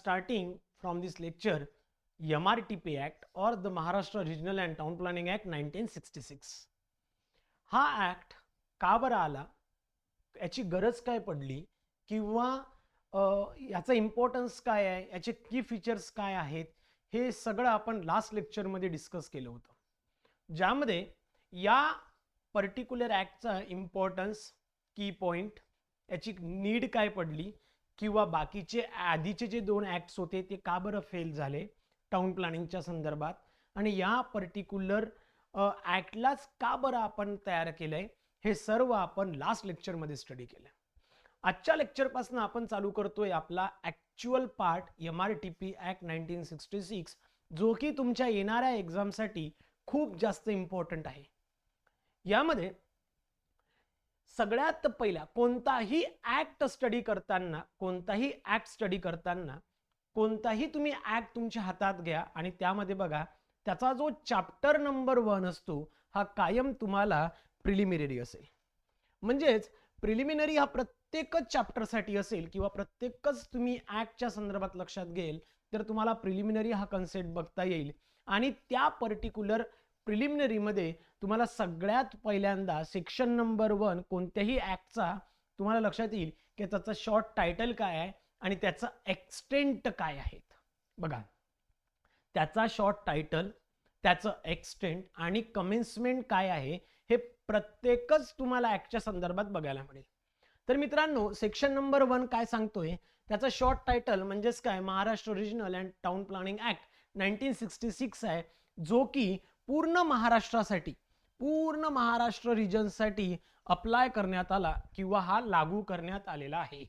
starting from this lecture MRTP Act or the Maharashtra Regional and Town Planning Act 1966. हा act का बरं आला, याची गरज काय पडली, किंवा याचा इम्पॉर्टन्स काय आहे, याचे की फीचर्स काय आहेत, हे सगळं आपण लास्ट लेक्चरमध्ये डिस्कस केलं होतं, ज्यामध्ये या पर्टिक्युलर ॲक्टचा इम्पॉर्टन्स, की पॉइंट, याची नीड काय पडली, किंवा बाकीचे आधीचे जे दोन ॲक्ट्स होते ते का बरं फेल झाले टाउन प्लॅनिंगच्या संदर्भात, आणि या पर्टिक्युलर ॲक्टलाच का बरं आपण तयार केलंय, हे सर्व आपण लास्ट लेक्चरमध्ये स्टडी केलं. आजच्या लेक्चरपासून आपण चालू करतोय आपला ॲक्च्युअल पार्ट MRTP ॲक्ट 1966, जो की तुमच्या येणाऱ्या एक्झामसाठी खूप जास्त इम्पॉर्टंट आहे. यामध्ये सगळ्यात पहिला कोणताही ॲक्ट स्टडी करताना, कोणताही तुम्ही ॲक्ट तुमच्या हातात घ्या आणि त्यामध्ये बघा, त्याचा जो चॅप्टर नंबर 1 असतो हा कायम तुम्हाला प्रिलिमिनरी असेल. म्हणजेच प्रिलिमिनरी हा प्रत्येकच चॅप्टरसाठी असेल, किंवा प्रत्येकच तुम्ही ॲक्टच्या संदर्भात लक्षात घेईल तर तुम्हाला प्रिलिमिनरी हा कन्सेप्ट बघता येईल. आणि त्या पर्टिक्युलर प्रिलिमिनरीमध्ये तुम्हाला सगळ्यात पहिल्यांदा सेक्शन नंबर 1 कोणत्याही ॲक्टचा तुम्हाला लक्षात येईल की त्याचं शॉर्ट टायटल काय आहे आणि त्याचं एक्सटेंट काय आहे. बघा, त्याचा शॉर्ट टायटल, त्याचं एक्सटेंट आणि कमेन्समेंट काय आहे हे प्रत्येकच तुम्हाला ॲक्टच्या संदर्भात बघायला मिळेल. तर मित्रांनो, सेक्शन नंबर 1 काय सांगतोय, त्याचं शॉर्ट टायटल म्हणजेच काय, Maharashtra regional and town planning act 1966 आहे, जो की पूर्ण महाराष्ट्र रिजनसाठी अप्लाय करण्यात आला किंवा हा लागू करण्यात आलेला आहे.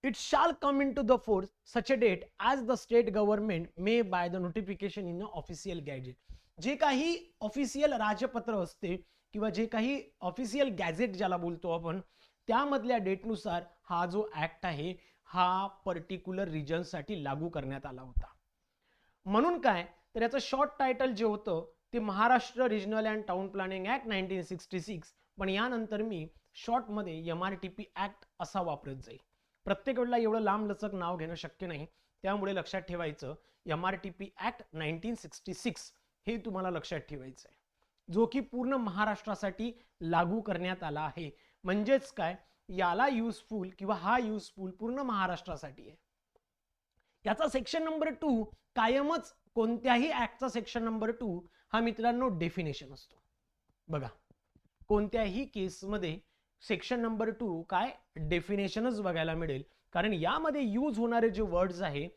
It shall come into the force such a date as the state government may by the notification in the official gazette. जे काही ऑफिशियल राजपत्र असते किंवा जे काही ऑफिशियल गॅझेट ज्याला बोलतो आपण, त्यामधल्या डेटनुसार हा जो ऍक्ट आहे हा पर्टिक्युलर रिजनसाठी लागू करण्यात आला होता. म्हणून काय, तर याचं शॉर्ट टायटल जे होतं ते Maharashtra regional and town planning act 1966, पण यानंतर मी शॉर्टमध्ये MRTP ऍक्ट असा वापरत जाईल. प्रत्येक वेळेला एवढं लांब लचक नाव घेणं शक्य नाही, त्यामुळे लक्षात ठेवायचं MRTP ऍक्ट 1966 हे तुम्हाला लक्षात ठेवायचं आहे, जो की पूर्ण महाराष्ट्रासाठी लागू करण्यात आला आहे. म्हणजेच काय, याला युजफुल किंवा हा युजफुल पूर्ण महाराष्ट्रासाठी आहे. याचा सेक्शन नंबर 2 कायमच कोणत्याही ऍक्टचा सेक्शन नंबर 2 हा मित्रांनो डेफिनेशन असतो. बघा, कोणत्याही केसमध्ये सेक्शन नंबर 2 काय, डेफिनेशनच बघायला मिळेल, कारण यामध्ये यूज होणारे जे वर्ड्स आहे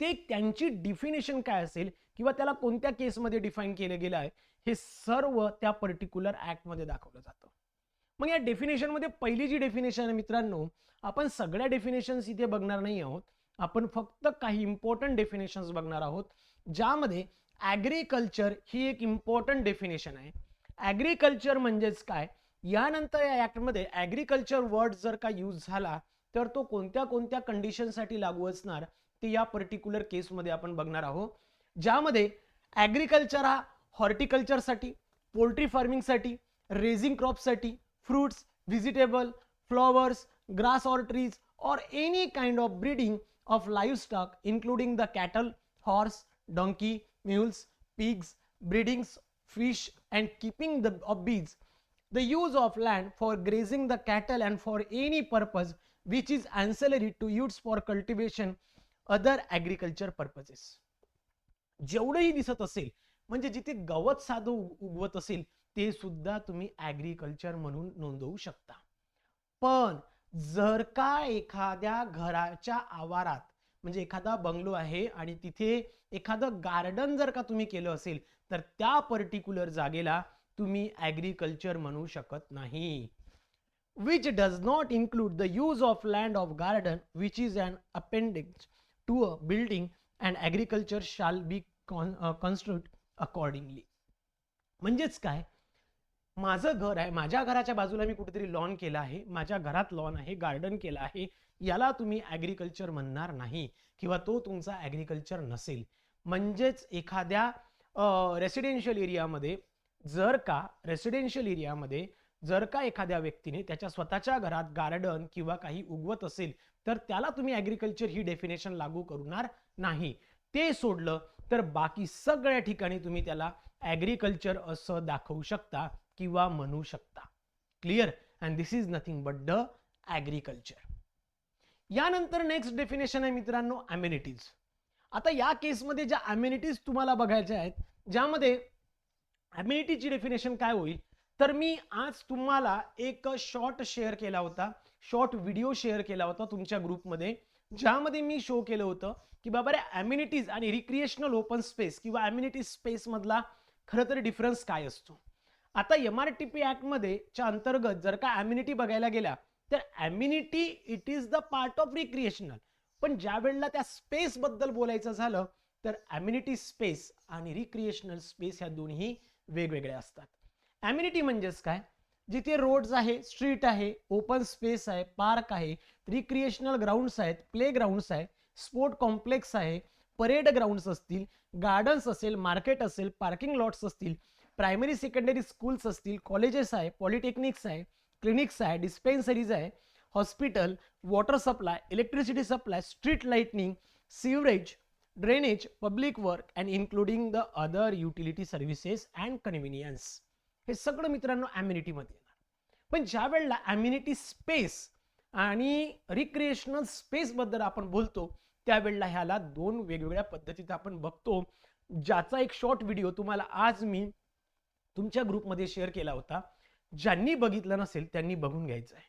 ते त्यांची डिफिनेशन काय असेल किंवा त्याला कोणत्या केसमध्ये डिफाईन केलं गेलं आहे हे सर्व त्या पर्टिक्युलर ऍक्ट मध्ये दाखवलं जातं. मग या डेफिनेशन मध्ये पहिली जी डेफिनेशन आहे मित्रांनो, आपण सगळ्या डेफिनेशन्स इथे बघणार नाही आहोत, आपण फक्त काही इम्पॉर्टंट डेफिनेशन्स बघणार आहोत, ज्यामध्ये ॲग्रिकल्चर ही एक इम्पॉर्टंट डेफिनेशन आहे. ॲग्रिकल्चर म्हणजेच काय, यानंतर या ऍक्टमध्ये ॲग्रिकल्चर वर्ड जर का यूज झाला तर तो कोणत्या कोणत्या कंडिशनसाठी लागू असणार ते या पर्टिक्युलर केसमध्ये आपण बघणार आहोत, ज्यामध्ये ॲग्रिकल्चर हा हॉर्टिकल्चरसाठी, पोल्ट्री फार्मिंगसाठी, रेझिंग क्रॉपसाठी, fruits, vegetable, flowers, grass or trees और any kind of breeding of livestock including the cattle, horse, donkey, mules, pigs, breedings, fish and keeping of bees, the use of land for grazing the cattle and for any purpose which is ancillary to use for cultivation other agriculture purposes. जेवढंही दिसत असेल म्हणजे जिथे गवत साधं उगवत असेल ते सुद्धा तुम्ही ॲग्रिकल्चर म्हणून नोंदवू शकता. पण जर का एखाद्या घराच्या आवारात, म्हणजे एखादा बंगलो आहे आणि तिथे एखादं गार्डन जर का तुम्ही केलं असेल तर त्या पर्टिक्युलर जागेला तुम्ही ॲग्रिकल्चर म्हणू शकत नाही. which does not include the use of land of garden which is an appendage to a building and agriculture shall be construed accordingly. म्हणजेच काय, माझं घर आहे, माझ्या घराच्या बाजूला मी कुठेतरी लॉन केला आहे, माझ्या घरात लॉन आहे, गार्डन केलं आहे, याला तुम्ही ॲग्रिकल्चर म्हणणार नाही किंवा तो तुमचा ॲग्रिकल्चर नसेल. म्हणजेच एखाद्या रेसिडेन्शियल एरियामध्ये जर का एखाद्या व्यक्तीने त्याच्या स्वतःच्या घरात गार्डन किंवा काही उगवत असेल तर त्याला तुम्ही ॲग्रिकल्चर ही डेफिनेशन लागू करणार नाही. ते सोडलं तर बाकी सगळ्या ठिकाणी तुम्ही त्याला ॲग्रिकल्चर असं दाखवू शकता किंवा म्हणू शकता. Clear? And this is nothing but the agriculture. यानंतर नेक्स्ट डेफिनेशन आहे मित्रांनो अम्युनिटीज. आता या केसमध्ये ज्या अम्युनिटीज तुम्हाला बघायच्या आहेत, ज्यामध्ये अम्युनिटीची डेफिनेशन काय होईल, तर मी आज तुम्हाला एक शॉर्ट शेअर केला होता, शॉर्ट व्हिडिओ शेअर केला होता तुमच्या ग्रुपमध्ये, ज्यामध्ये मी शो केलं होतं की बाबा रे अम्युनिटीज आणि रिक्रिएशनल ओपन स्पेस किंवा अम्युनिटी स्पेस मधला खरं तर डिफरन्स काय असतो. आता MRTP ऍक्ट मध्ये च्या अंतर्गत जर का अम्युनिटी बघायला गेल्या तर immunity it is the part of recreational, पण ज्या वेळेला त्या स्पेस बद्दल बोलायचं झालं तर अम्युनिटी स्पेस आणि रिक्रिएशनल स्पेस ह्या दोन्ही वेगवेगळ्या असतात. अम्युनिटी म्हणजेच काय, जिथे रोड्स आहे, स्ट्रीट आहे, ओपन स्पेस आहे, पार्क आहे, रिक्रिएशनल ग्राउंड्स आहेत, प्ले ग्राउंड्स आहे, स्पोर्ट कॉम्प्लेक्स आहे, परेड ग्राउंड्स असतील, गार्डन्स असेल, मार्केट असेल, पार्किंग लॉट्स असतील, प्रायमरी सेकंडरी स्कूल्स असतील, कॉलेजेस आहे, पॉलिटेक्निक्स आहे, क्लिनिक्स आहे, डिस्पेन्सरीज आहे, hospital, water supply, electricity supply, street lightning, sewerage, drainage, public work and including the other utility services and convenience. हे सगळं मित्रांनो अम्युनिटी मध्ये येणार. पण ज्या वेळेला अम्युनिटी स्पेस आणि रिक्रिएशनल स्पेस बद्दल आपण बोलतो त्यावेळेला ह्याला दोन वेगवेगळ्या पद्धतीत आपण बघतो, ज्याचा एक शॉर्ट व्हिडिओ तुम्हाला आज मी तुमच्या ग्रुपमध्ये शेअर केला होता. ज्यांनी बघितलं नसेल त्यांनी बघून घ्यायचं आहे.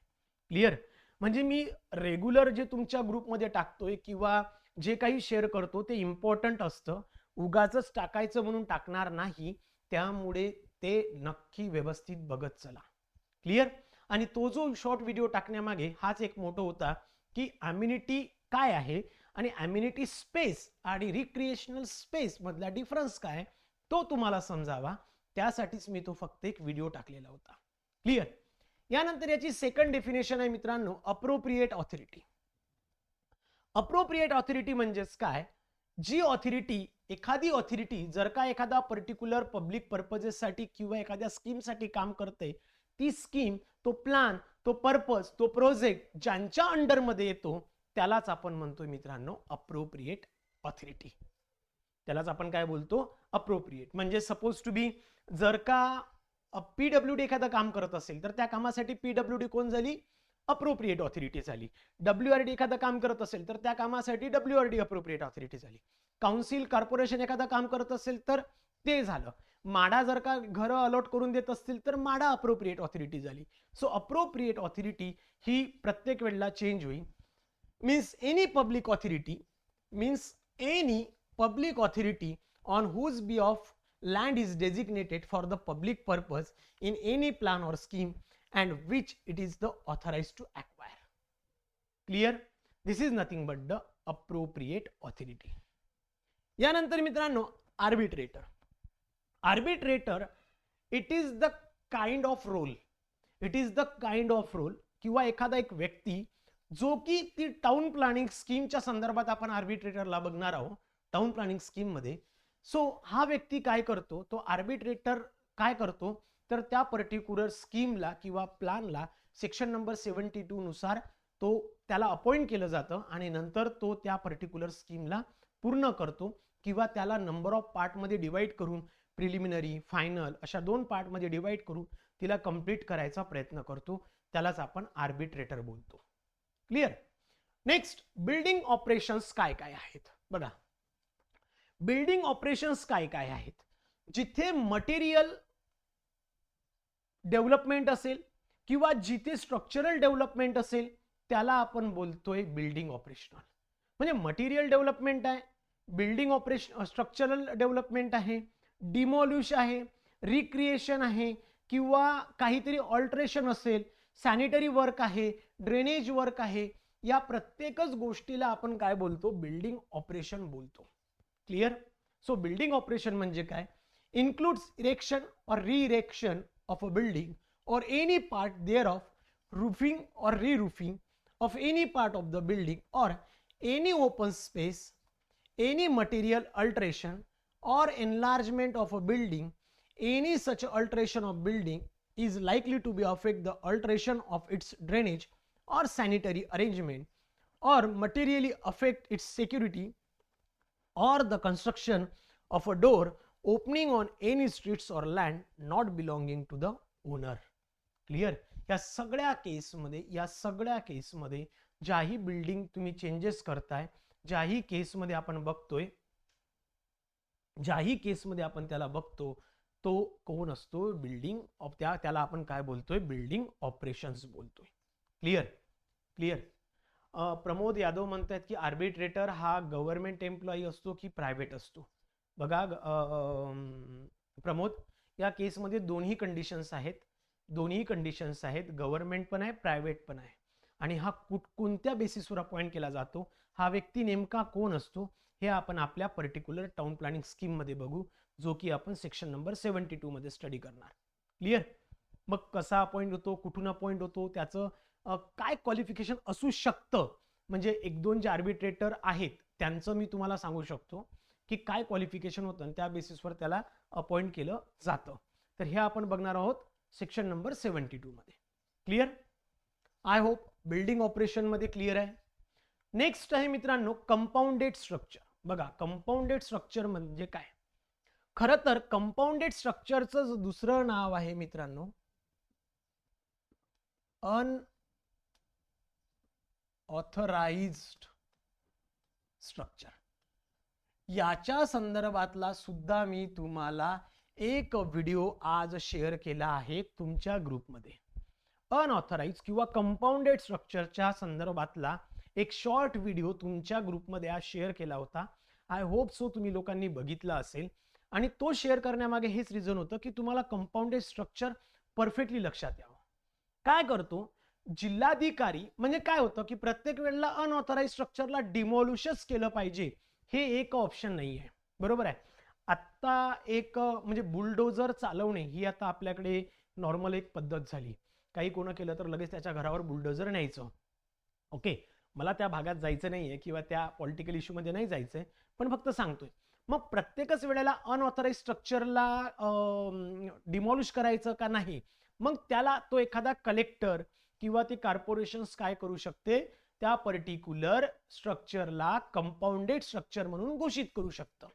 क्लिअर? म्हणजे मी रेग्युलर जे तुमच्या ग्रुपमध्ये टाकतोय किंवा जे काही शेअर करतो ते इम्पॉर्टंट असतं, उगाचच टाकायचं म्हणून टाकणार नाही. त्यामुळे ते नक्की व्यवस्थित बघत चला. क्लिअर? आणि तो जो शॉर्ट व्हिडिओ टाकण्यामागे हाच एक मोठो होता की अम्युनिटी काय आहे आणि अम्युनिटी स्पेस आणि रिक्रिएशनल स्पेस मधला डिफरन्स काय तो तुम्हाला समजावा, त्यासाठीच मी तो फक्त एक व्हिडिओ टाकलेला होता. क्लिअर? यानंतर याची सेकंड डेफिनेशन आहे मित्रांनो अप्रोप्रिएट ऑथॉरिटी. अप्रोप्रिएट ऑथॉरिटी म्हणजेच काय, जी ऑथॉरिटी, एखादी ऑथॉरिटी जर का एखादा पर्टिक्युलर पब्लिक पर्पजेससाठी किंवा एखाद्या स्कीमसाठी काम करते, ती स्कीम, तो प्लान, तो पर्पज, तो प्रोजेक्ट ज्यांच्या अंडरमध्ये येतो त्यालाच आपण म्हणतो मित्रांनो अप्रोप्रिएट ऑथॉरिटी. त्यालाच आपण काय बोलतो अप्रोप्रिएट. म्हणजे सपोज टू बी जर का PWD एखादं काम करत असेल तर त्या कामासाठी PWD कोण झाली, अप्रोप्रिएट ऑथॉरिटी झाली. WRD एखादं काम करत असेल तर त्या कामासाठी WRD अप्रोप्रिएट ऑथॉरिटी झाली. काउन्सिल, कॉर्पोरेशन एखादं काम करत असेल तर ते झालं. माडा जर का घरं अलॉट करून देत असतील तर माडा अप्रोप्रिएट ऑथॉरिटी झाली. सो अप्रोप्रिएट ऑथॉरिटी ही प्रत्येक वेळेला चेंज होईल. Means any public authority, means any public authority on whose behalf land is designated for the public purpose in any plan or scheme and which it is the authorized to acquire. Clear? This is nothing but the appropriate authority. यानंतर मित्रांनो arbitrator. Arbitrator it is the kind of role, it is the kind of role किंवा एखादा एक व्यक्ती जो की ती town planning स्कीमच्या संदर्भात आपण आर्बिट्रेटरला बघणार आहोत टाउन प्लॅनिंग स्कीम मध्ये. सो हा व्यक्ती काय करतो, तो आर्बिट्रेटर काय करतो तर त्या पर्टिक्युलर स्कीमला किंवा प्लॅनला सेक्शन नंबर 72 नुसार तो त्याला अपॉइंट केलं जातं आणि नंतर तो त्या पर्टिक्युलर स्कीमला पूर्ण करतो किंवा त्याला नंबर ऑफ पार्ट मध्ये डिवाइड करून प्रिलिमिनरी, फायनल अशा दोन पार्ट मध्ये डिवाइड करून तिला कंप्लीट करायचा प्रयत्न करतो. त्यालाच आपण आर्बिट्रेटर बोलतो. क्लिअर? नेक्स्ट बिल्डिंग ऑपरेशन्स काय काय आहेत बघा. बिल्डिंग ऑपरेशन्स काय काय आहेत, जिथे मटेरियल डेव्हलपमेंट असेल किंवा जिथे स्ट्रक्चरल डेव्हलपमेंट असेल त्याला आपण बोलतोय बिल्डिंग ऑपरेशनल. म्हणजे मटेरियल डेव्हलपमेंट आहे, बिल्डिंग ऑपरेशन, स्ट्रक्चरल डेव्हलपमेंट आहे, डिमॉल्युश आहे, रिक्रिएशन आहे किंवा काहीतरी ऑल्टरेशन असेल, सॅनिटरी वर्क आहे, ड्रेनेज वर्क आहे, या प्रत्येकच गोष्टीला आपण काय बोलतो बिल्डिंग ऑपरेशन बोलतो. क्लिअर? सो बिल्डिंग ऑपरेशन म्हणजे काय, इन्क्लूड्स इरेक्शन और री-इरेक्शन of a building or any part thereof, roofing or re-roofing of any part of the building or any open space, any material alteration or enlargement of a building. Any such alteration of building is likely to be affect the alteration of its drainage or sanitary arrangement or materially affect its security or the construction of a door opening on any streets or land not belonging to the owner. Clear? या सगळ्या केसमध्ये ज्याही building तुम्ही changes करताय, ज्याही केसमध्ये आपण बघतोय, त्याला बघतो, तो कोण असतो? बिल्डिंग ऑफ त्याला आपण काय बोलतोय? बिल्डिंग ऑपरेशन्स बोलतोय. क्लिअर? प्रमोद यादव म्हणतात की आर्बिट्रेटर हा गव्हर्नमेंट एम्प्लॉई असतो की प्रायव्हेट असतो? बघा प्रमोद, या केसमध्ये दोन्ही कंडिशन्स आहेत, गव्हर्नमेंट पण आहे, प्रायव्हेट पण आहे. आणि हा कोणत्या बेसिसवर अपॉइंट केला जातो, हा व्यक्ती नेमका कोण असतो, हे आपण आपल्या पर्टिक्युलर टाउन प्लॅनिंग स्कीम मध्ये बघू, जो की आपण सेक्शन नंबर 72 मध्ये स्टडी करणार. क्लिअर? मग कसा अपॉइंट होतो, कुठून अपॉइंट होतो, त्याचं काय क्वालिफिकेशन असू शकतं, म्हणजे एक दोन जे आर्बिट्रेटर आहेत त्यांचं मी तुम्हाला सांगू शकतो की काय क्वालिफिकेशन होतं आणि त्या बेसिसवर त्याला अपॉइंट केलं जातं. तर हे आपण बघणार आहोत सेक्शन नंबर 72 मध्ये. Clear? I hope building operation मध्ये क्लिअर आहे. नेक्स्ट आहे मित्रांनो कंपाऊंडेड स्ट्रक्चर. बघा कंपाऊंडेड स्ट्रक्चर म्हणजे काय? खरं तर कंपाऊंडेड स्ट्रक्चरचं दुसरं नाव आहे मित्रांनो अनऑथराइज्ड स्ट्रक्चर. याच्या संदर्भातला सुद्धा मी तुम्हाला एक व्हिडिओ आज शेअर केला आहे तुमच्या ग्रुपमध्ये. अनऑथराइज किंवा कंपाऊंडेड स्ट्रक्चरच्या संदर्भातला एक शॉर्ट व्हिडिओ तुमच्या ग्रुपमध्ये आज शेअर केला होता. आय होप सो तुम्ही लोकांनी बघितला असेल. आणि तो शेअर करण्यामागे हेच रिझन होतं की तुम्हाला कंपाऊंडेड स्ट्रक्चर परफेक्टली लक्षात यावं. काय करतो जिल्हाधिकारी, म्हणजे काय होतं की प्रत्येक वेळेला अनऑथराइज स्ट्रक्चरला डिमॉलिशच केलं पाहिजे हे एक ऑप्शन नाही आहे. बरोबर आहे? आता एक म्हणजे बुलडोजर चालवणे ही आता आपल्याकडे नॉर्मल एक पद्धत झाली. काही कोण केलं तर लगेच त्याच्या घरावर बुलडोजर न्यायचं. ओके, मला त्या भागात जायचं नाहीये किंवा त्या पॉलिटिकल इश्यू मध्ये नाही जायचंय, पण फक्त सांगतोय. मग प्रत्येकच वेळेला अनऑथराइज स्ट्रक्चरला डिमॉलिश करायचं का नाही, मग त्याला तो एखादा कलेक्टर किंवा ती कॉर्पोरेशन्स काय करू शकते, त्या पर्टिक्युलर स्ट्रक्चरला कंपाऊंडेड स्ट्रक्चर म्हणून घोषित करू शकतं,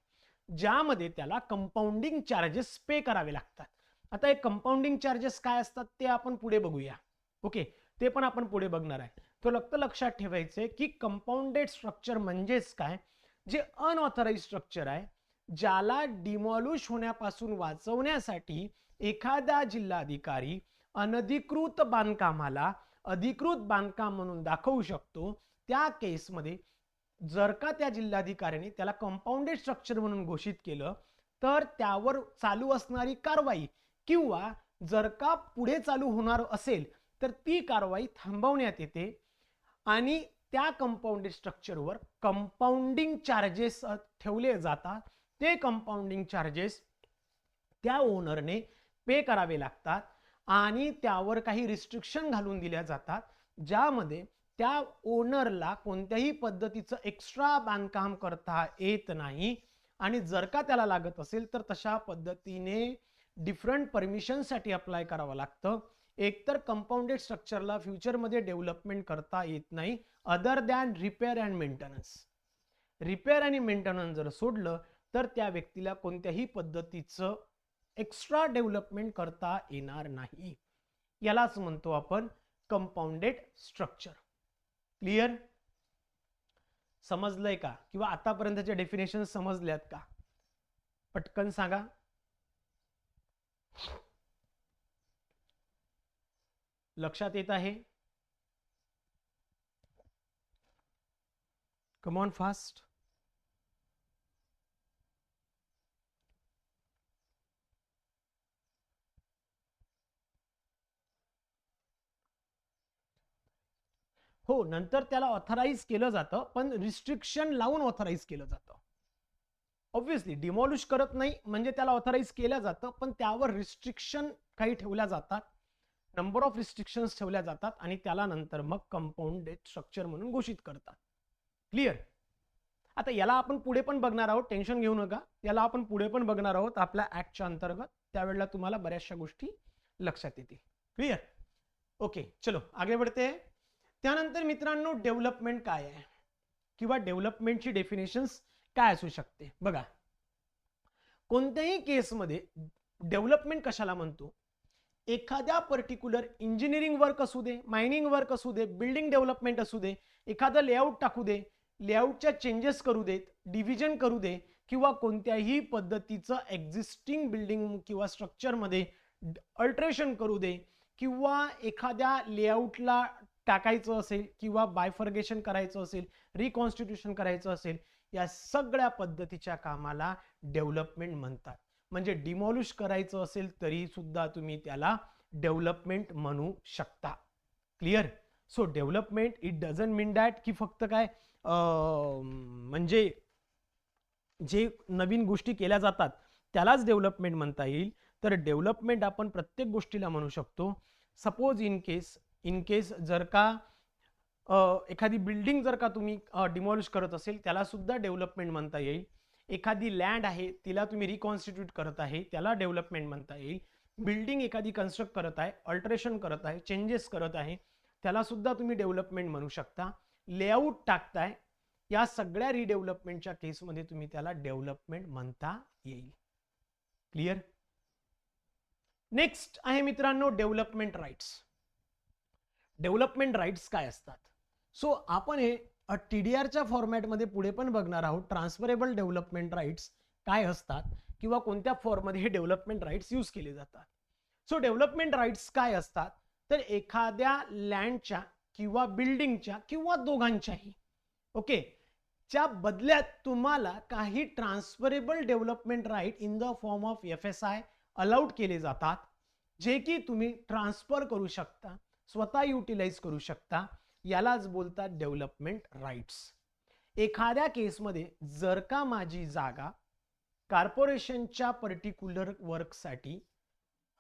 ज्यामध्ये त्याला कंपाऊंडिंग चार्जेस पे करावे लागतात. आता हे कंपाऊंडिंग चार्जेस काय असतात ते आपण पुढे बघूया. ओके, ते पण आपण पुढे बघणार आहे. तो लक्षात ठेवायचे की कंपाऊंडेड स्ट्रक्चर म्हणजेच काय, जे अनऑथराइज स्ट्रक्चर आहे, ज्याला डिमॉलिश होण्यापासून वाचवण्यासाठी एखादा जिल्हाधिकारी अनधिकृत बांधकामाला अधिकृत बांधकाम म्हणून दाखवू शकतो. त्या केसमध्ये जर का त्या जिल्हाधिकाऱ्याने त्याला कंपाऊंडेड स्ट्रक्चर म्हणून घोषित केलं, तर त्यावर चालू असणारी कारवाई किंवा जर का पुढे चालू होणार असेल तर ती कारवाई थांबवण्यात येते आणि त्या कंपाऊंडेड स्ट्रक्चरवर कंपाऊंडिंग चार्जेस ठेवले जातात. ते कंपाऊंडिंग चार्जेस त्या ओनरने पे करावे लागतात आणि त्यावर काही रिस्ट्रिक्शन घालून दिल्या जातात, ज्यामध्ये त्या ओनरला कोणत्याही पद्धतीचं एक्स्ट्रा बांधकाम करता येत नाही. आणि जर का त्याला लागत असेल तर तशा पद्धतीने डिफरंट परमिशनसाठी अप्लाय करावं लागतं. एकतर कंपाऊंडेड स्ट्रक्चरला फ्युचरमध्ये डेव्हलपमेंट करता येत नाही other than repair and maintenance. Repair आणि मेंटेनन्स जर सोडलं तर त्या व्यक्तीला कोणत्याही पद्धतीचं एक्स्ट्रा डेव्हलपमेंट करता येणार नाही. यालाच म्हणतो आपण कंपाऊंडेड स्ट्रक्चर. क्लिअर? समजलंय का? किंवा आतापर्यंतच्या डेफिनेशन समजल्यात का? पटकन सांगा. लक्षात येत आहे? Come on fast. हो, नंतर त्याला ऑथराइज केलं जातं, पण रिस्ट्रिक्शन लावून ऑथराइज केलं जातं. ऑब्व्हियसली डिमॉलिश करत नाही म्हणजे त्याला ऑथराइज केलं जातं, पण त्यावर रिस्ट्रिक्शन काही ठेवल्या जातात, नंबर ऑफ रिस्ट्रिक्शन्स ठेवल्या जातात आणि त्याला नंतर मग कंपाऊंडेड स्ट्रक्चर म्हणून घोषित करतात. क्लिअर? आता याला आपण पुढे पण बघणार आहोत, टेन्शन घेऊ नका. याला आपण पुढे पण बघणार आहोत आपल्या ऍक्टच्या अंतर्गत. त्यावेळेला तुम्हाला बऱ्याचशा गोष्टी लक्षात येतील. क्लिअर? ओके, चलो आगे बढ़ते हैं. त्यानंतर मित्रांनो डेव्हलपमेंट काय आहे किंवा डेव्हलपमेंटची डेफिनेशन्स काय असू शकते बघा. कोणत्याही केसमध्ये डेव्हलपमेंट कशाला म्हणतो, एखाद्या पर्टिक्युलर इंजिनिअरिंग वर्क असू दे, मायनिंग वर्क असू दे, बिल्डिंग डेव्हलपमेंट असू दे, एखादं लेआउट टाकू दे, लेआउटच्या चेंजेस करू देत, डिव्हिजन करू दे, किंवा कोणत्याही पद्धतीचं एक्झिस्टिंग बिल्डिंग किंवा स्ट्रक्चरमध्ये अल्टरेशन करू दे, किंवा एखाद्या लेआउटला टाकायचं असेल किंवा बायफर्गेशन करायचं असेल, रिकॉन्स्टिट्यूशन करायचं असेल, या सगळ्या पद्धतीच्या कामाला डेव्हलपमेंट म्हणतात. म्हणजे डिमॉलिश करायचं असेल तरी सुद्धा तुम्ही त्याला डेव्हलपमेंट म्हणू शकता. Clear. So development it doesn't mean that की फक्त काय म्हणजे जे नवीन गोष्टी केल्या जातात त्यालाच डेव्हलपमेंट म्हणता येईल. तर डेव्हलपमेंट आपण प्रत्येक गोष्टीला म्हणू शकतो. सपोज इन केस जर का एखादी बिल्डिंग जर का तुम्ही डिमॉलिश करत असेल त्याला सुद्धा डेव्हलपमेंट म्हणता येईल. एखादी लँड आहे तिला तुम्ही रिकॉन्स्टिट्यूट करत आहे त्याला डेव्हलपमेंट म्हणता येईल. बिल्डिंग एखादी कन्स्ट्रक्ट करत आहे, अल्टरेशन करत आहे, चेंजेस करत आहे, त्याला सुद्धा तुम्ही डेव्हलपमेंट म्हणू शकता. लेआउट टाकताय, या सगळ्या रिडेव्हलपमेंटच्या केसमध्ये तुम्ही त्याला डेव्हलपमेंट म्हणता येईल. क्लिअर. नेक्स्ट आहे मित्रांनो डेव्हलपमेंट राईट्स. डेव्हलपमेंट राईट्स काय असतात. सो आपण हे TDRच्या फॉर्मॅटमध्ये पुढे पण बघणार आहोत. ट्रान्सफरेबल डेव्हलपमेंट राईट्स काय असतात किंवा कोणत्या फॉर्ममध्ये हे डेव्हलपमेंट राईट्स यूज केले जातात. सो डेव्हलपमेंट राईट्स काय असतात तर एखाद्या लँडच्या किंवा बिल्डिंगच्या किंवा दोघांच्याही ओके च्या बदल्यात तुम्हाला काही transferable development right in the form of FSI allowed केले जातात, जे की तुम्ही ट्रान्सफर करू शकता, स्वतः युटिलाइज करू शकता. यालाच बोलतात डेव्हलपमेंट राईट्स. एखाद्या केसमध्ये जर का माझी जागा कॉर्पोरेशनच्या पर्टिक्युलर वर्कसाठी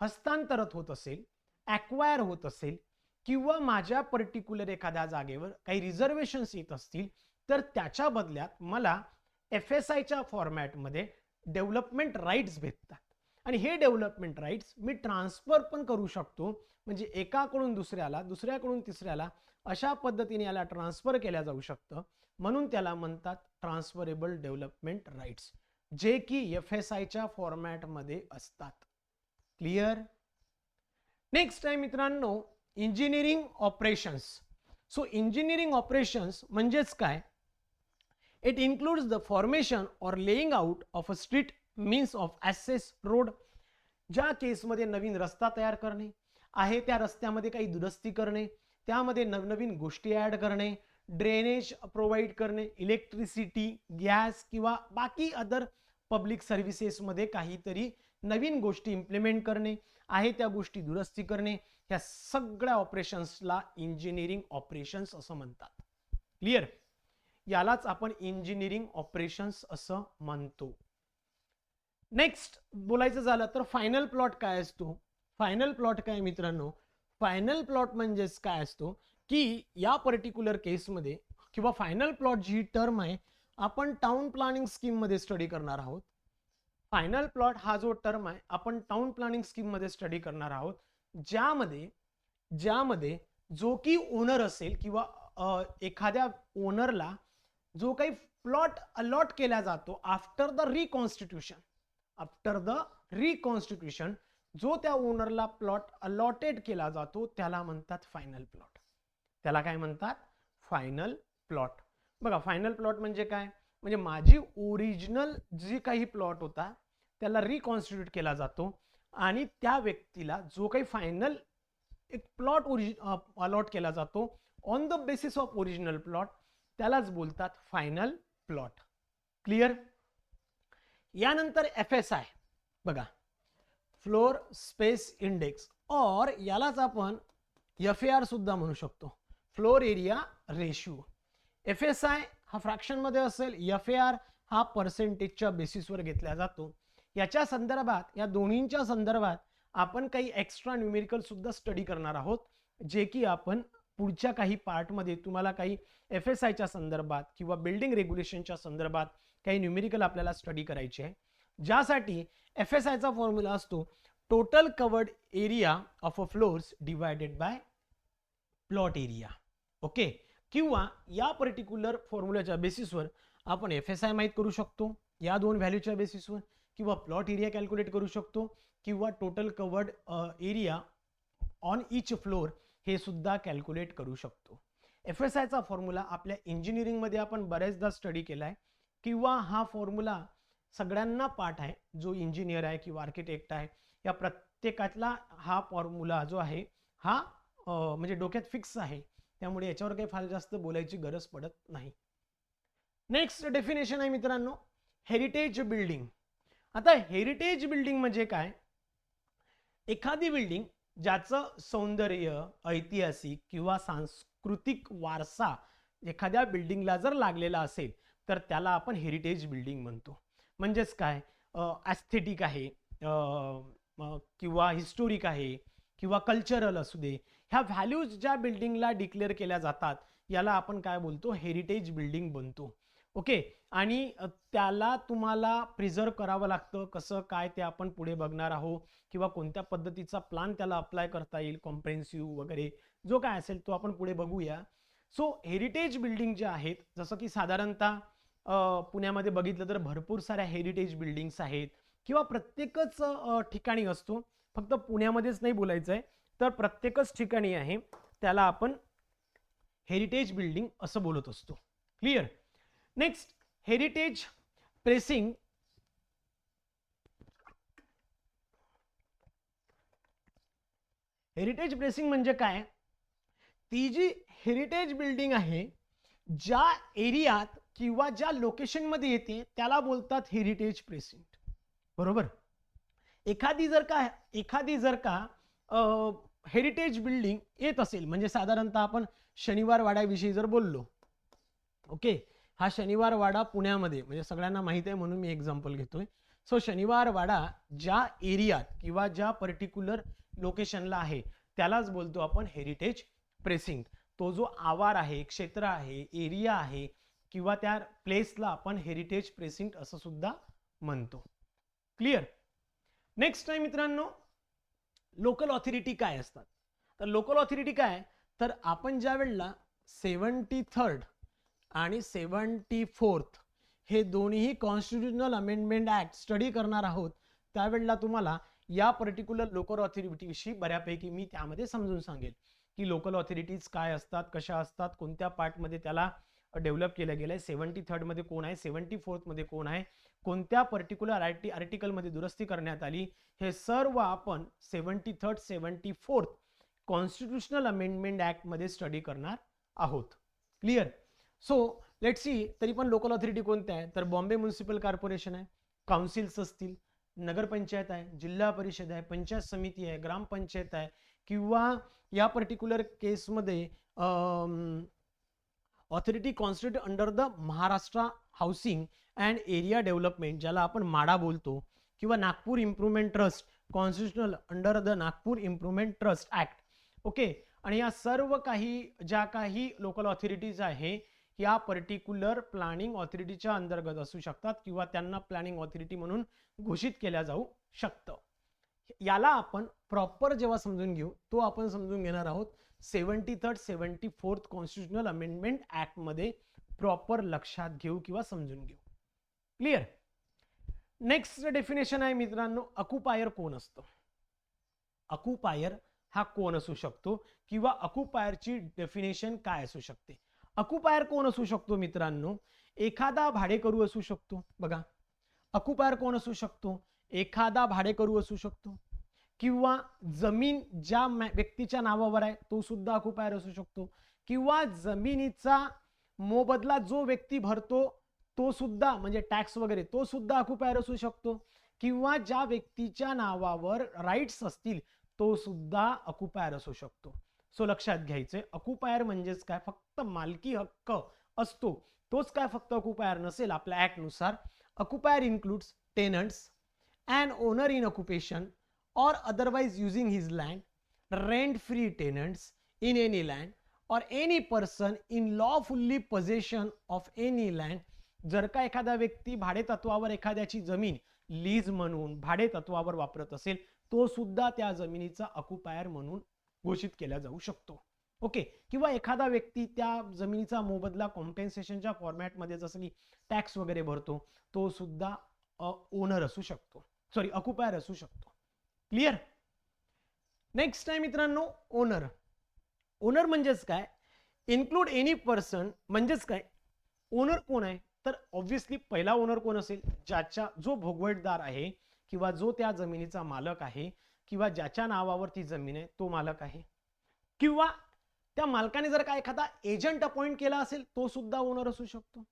हस्तांतरित होत असेल, ॲक्वायर होत असेल, किंवा माझ्या पर्टिक्युलर एखाद्या जागेवर काही रिझर्वेशन्स येत असतील तर त्याच्या बदल्यात मला FSIच्या फॉर्मॅटमध्ये डेव्हलपमेंट राईट्स भेटतात. आणि हे डेव्हलपमेंट राईट्स मी ट्रान्सफर पण करू शकतो. म्हणजे एकाकडून दुसऱ्याला, दुसऱ्याकडून तिसऱ्याला अशा पद्धतीने याला ट्रान्सफर केल्या जाऊ शकतं. म्हणून त्याला म्हणतात ट्रान्सफरेबल डेव्हलपमेंट राईट्स, जे की FSIच्या फॉर्मॅटमध्ये असतात. क्लिअर. नेक्स्ट आहे मित्रांनो engineering operations. So engineering operations म्हणजेच काय, it includes the formation or laying out of a street means of assess road. ज्या केसमध्ये नवीन रस्ता तयार करणे आहे, त्या रस्त्यामध्ये काही दुरुस्ती करणे, त्यामध्ये नवनवीन गोष्टी ॲड करणे, ड्रेनेज प्रोव्हाइड करणे, इलेक्ट्रिसिटी, गॅस किंवा बाकी अदर पब्लिक सर्व्हिसेसमध्ये काहीतरी नवीन गोष्टी इम्प्लिमेंट करणे आहे, त्या गोष्टी दुरुस्ती करणे, ह्या सगळ्या ऑपरेशन्सला इंजिनिअरिंग ऑपरेशन्स असं म्हणतात. क्लिअर. यालाच आपण इंजिनिअरिंग ऑपरेशन्स असं म्हणतो. नेक्स्ट बोलायचं झालं तर फायनल प्लॉट काय असतो. फायनल प्लॉट काय मित्रांनो, फायनल प्लॉट म्हणजेच काय असतो की या पर्टिक्युलर केसमध्ये किंवा फायनल प्लॉट जी टर्म आहे आपण टाउन प्लॅनिंग स्कीम मध्ये स्टडी करणार आहोत. फायनल प्लॉट हा जो टर्म आहे आपण टाउन प्लॅनिंग स्कीम मध्ये स्टडी करणार आहोत, ज्यामध्ये जो की ओनर असेल किंवा एखाद्या ओनरला जो काही प्लॉट अलॉट केला जातो आफ्टर द रिकॉन्स्टिट्यूशन, जो त्या ओनरला प्लॉट अलॉटेड केला जातो त्याला म्हणतात फायनल प्लॉट. त्याला काय म्हणतात, फायनल प्लॉट. बघा फायनल प्लॉट म्हणजे काय, म्हणजे माझी ओरिजिनल जी काही प्लॉट होता त्याला रिकॉन्स्टिट्यूट केला जातो आणि त्या व्यक्तीला जो काही फायनल एक प्लॉट अलॉट केला जातो on the basis of original plot, त्यालाच बोलतात फायनल प्लॉट. क्लिअर. यानंतर FSI बघा, फ्लोर स्पेस इंडेक्स, और यालाच आपण FAR सुद्धा म्हणू शकतो, फ्लोर एरिया रेशियो. FSI हा फ्रॅक्शन मध्ये असेल, FAR हा पर्सेंटेजच्या बेसिसवर घेतला जातो. याच्या संदर्भात, या दोन्हींच्या संदर्भात आपण काही एक्स्ट्रा न्यूमेरिकल सुद्धा स्टडी करणार आहोत, जे की आपण पुढच्या काही पार्टमध्ये तुम्हाला काही FSIच्या संदर्भात किंवा बिल्डिंग रेग्युलेशनच्या संदर्भात काही न्यूमेरिकल आपल्याला स्टडी करायचे आहे, ज्यासाठी FSIचा फॉर्म्युला असतो total covered area of a floors divided by plot area. Okay, किंवा या पर्टिक्युलर फॉर्म्युलाच्या बेसिसवर आपण FSI माहीत करू शकतो या दोन व्हॅल्यूच्या बेसिसवर, किंवा प्लॉट एरिया कॅल्क्युलेट करू शकतो, किंवा total covered area on each floor हे सुद्धा कॅल्क्युलेट करू शकतो. FSIचा फॉर्म्युला आपल्या इंजिनिअरिंगमध्ये आपण बऱ्याचदा स्टडी केला आहे, किंवा हा फॉर्म्युला सगळ्यांना पाठ आहे, जो इंजिनियर आहे किंवा आर्किटेक्ट आहे या प्रत्येकातला हा फॉर्म्युला जो आहे हा म्हणजे डोक्यात फिक्स आहे, त्यामुळे याच्यावर काही फार जास्त बोलायची गरज पडत नाही. नेक्स्ट डेफिनेशन आहे मित्रांनो, हेरिटेज बिल्डिंग. आता हेरिटेज बिल्डिंग म्हणजे काय? एखादी बिल्डिंग ज्याचं सौंदर्य, ऐतिहासिक किंवा सांस्कृतिक वारसा एखाद्या बिल्डिंगला जर लागलेला असेल तर त्याला आपण हेरिटेज बिल्डिंग म्हणतो. म्हणजेच काय, ॲस्थेटिक आहे किंवा हिस्टोरिक आहे किंवा कल्चरल असू दे, ह्या व्हॅल्यूज ज्या बिल्डिंगला डिक्लेअर केल्या जातात याला आपण काय बोलतो, हेरिटेज बिल्डिंग बनतो. ओके, आणि त्याला तुम्हाला प्रिझर्व करावं लागतं. कसं काय ते आपण पुढे बघणार आहोत, किंवा कोणत्या पद्धतीचा प्लॅन त्याला अप्लाय करता येईल, कॉम्प्रेहेन्सिव्ह वगैरे जो काय असेल तो आपण पुढे बघूया. सो हेरिटेज बिल्डिंग जे आहेत, जसं की साधारणतः पुण्यामध्ये बघितलं तर भरपूर साऱ्या हेरिटेज बिल्डिंग्स आहेत, किंवा प्रत्येकच ठिकाणी असतो, फक्त पुण्यामध्येच नाही बोलायचं आहे, तर प्रत्येकच ठिकाणी आहे त्याला आपण हेरिटेज बिल्डिंग असं बोलत असतो. Clear? Next, heritage pressing. Heritage pressing म्हणजे काय? ती जी हेरिटेज बिल्डिंग आहे ज्या एरियात किंवा ज्या लोकेशन मध्ये येते त्याला बोलतात हेरिटेज प्रेसिंग. बरोबर? एखादी जर का हेरिटेज बिल्डिंग येत असेल, म्हणजे साधारणतः आपण शनिवार वाड्याविषयी जर बोललो, ओके, हा शनिवार वाडा पुण्यामध्ये म्हणजे सगळ्यांना माहित आहे म्हणून मी एक्झाम्पल घेतोय. सो शनिवार वाडा ज्या एरियात किंवा ज्या पर्टिक्युलर लोकेशनला आहे त्यालाच बोलतो आपण हेरिटेज प्रेसिंग. तो जो आवार आहे, क्षेत्र आहे, एरिया आहे, किंवा त्या प्लेसला आपण हेरिटेज प्रेसिंग असं सुद्धा म्हणतो. क्लिअर? नेक्स्ट आहे मित्रांनो, लोकल ऑथॉरिटी काय असतात? तर लोकल ऑथॉरिटी काय, तर आपण ज्या वेळेला 73rd आणि 74th हे दोन्ही कॉन्स्टिट्यूशनल अमेंडमेंट ऍक्ट स्टडी करणार आहोत, त्यावेळेला तुम्हाला या पर्टिक्युलर लोकल ऑथॉरिटी विषयी बऱ्यापैकी मी त्यामध्ये समजून सांगेल की लोकल ऑथॉरिटीज काय असतात, कशा असतात, कोणत्या पार्टमध्ये त्याला डेव्हलप केलं गेलंय, 73rd मध्ये कोण आहे, 74th मध्ये कोण आहे, कोणत्या पर्टिक्युलर आर्टिकलमध्ये दुरुस्ती करण्यात आली, हे सर्व आपण 73rd 74th constitutional amendment act मध्ये स्टडी करणार आहोत. क्लिअर? सो लेट्स सी, तरी पण लोकल ऑथॉरिटी कोणत्या आहे, तर बॉम्बे म्युनिसिपल कॉर्पोरेशन आहे, काउन्सिल्स असतील, नगरपंचायत आहे, जिल्हा परिषद आहे, पंचायत समिती आहे, ग्रामपंचायत आहे, किंवा या पर्टिक्युलर केसमध्ये authority constitute under the Maharashtra housing and area development, ज्याला आपण माडा बोलतो, किंवा Nagpur improvement trust constitutional under the Nagpur improvement trust act. Okay, आणि या सर्व ज्या काही लोकल ऑथॉरिटीज आहे या पर्टिक्युलर प्लॅनिंग ऑथॉरिटीच्या अंतर्गत असू शकतात, किंवा त्यांना प्लॅनिंग ऑथॉरिटी म्हणून घोषित केल्या जाऊ शकतं. याला आपण प्रॉपर जेव्हा समजून घेऊ तो आपण समजून घेणार आहोत 73rd 74th constitutional amendment act मध्ये प्रॉपर लक्षात घेऊ किंवा समजून घेऊ. क्लिअर? नेक्स्ट डेफिनेशन आहे मित्रांनो, ऑक्युपायर कोण असतं? ऑक्युपायर हा कोण असू शकतो, किंवा ऑक्युपायरची डेफिनेशन काय असू शकते? ऑक्युपायर कोण असू शकतो मित्रांनो? एखादा भाडेकरू असू शकतो. बघा, ऑक्युपायर कोण असू शकतो? एखादा भाडेकरू असू शकतो, किंवा जमीन ज्या व्यक्तीच्या नावावर आहे तो सुद्धा ऑक्युपायर असू शकतो, किंवा जमिनीचा मोबदला जो व्यक्ती भरतो तो सुद्धा, म्हणजे टॅक्स वगैरे, तो सुद्धा ऑक्युपायर असू शकतो, किंवा ज्या व्यक्तीच्या नावावर राईट्स असतील तो सुद्धा ऑक्युपायर असू शकतो. सो लक्षात घ्यायचंय, ऑक्युपायर म्हणजेच काय, फक्त मालकी हक्क असतो तोच काय फक्त ऑक्युपायर नसेल. आपल्या ऍक्ट नुसार occupier includes tenants, an owner in occupation or otherwise using his land, rent-free tenants in any land or any person in lawfully possession of any land. जर का एखादा व्यक्ती भाडे तत्वावर एखाद्याची जमीन लीज म्हणून भाडे तत्वावर वापरत असेल तो सुद्धा त्या जमिनीचा ऑक्युपायर म्हणून घोषित केला जाऊ शकतो. ओके, किंवा एखादा व्यक्ती त्या जमिनीचा मोबदला कॉम्पेन्सेशनच्या फॉर्मॅटमध्ये जसं की टॅक्स वगैरे भरतो, तो सुद्धा ओनर असू शकतो, सॉरी ऑक्युपायर असू शकतो. क्लिअर. नेक्स्ट आहे मित्रांनो ओनर. ओनर म्हणजेच काय, इन्क्लूड एनी पर्सन म्हणजेच काय, ओनर कोण आहे तर ऑब्व्हियसली पहिला ओनर कोण असेल, जो भोगवटदार आहे किंवा जो त्या जमिनीचा मालक आहे किंवा ज्याच्या नावावर ती जमीन आहे तो मालक आहे, किंवा त्या मालकाने जर का एखादा एजंट अपॉइंट केला असेल तो सुद्धा ओनर असू शकतो,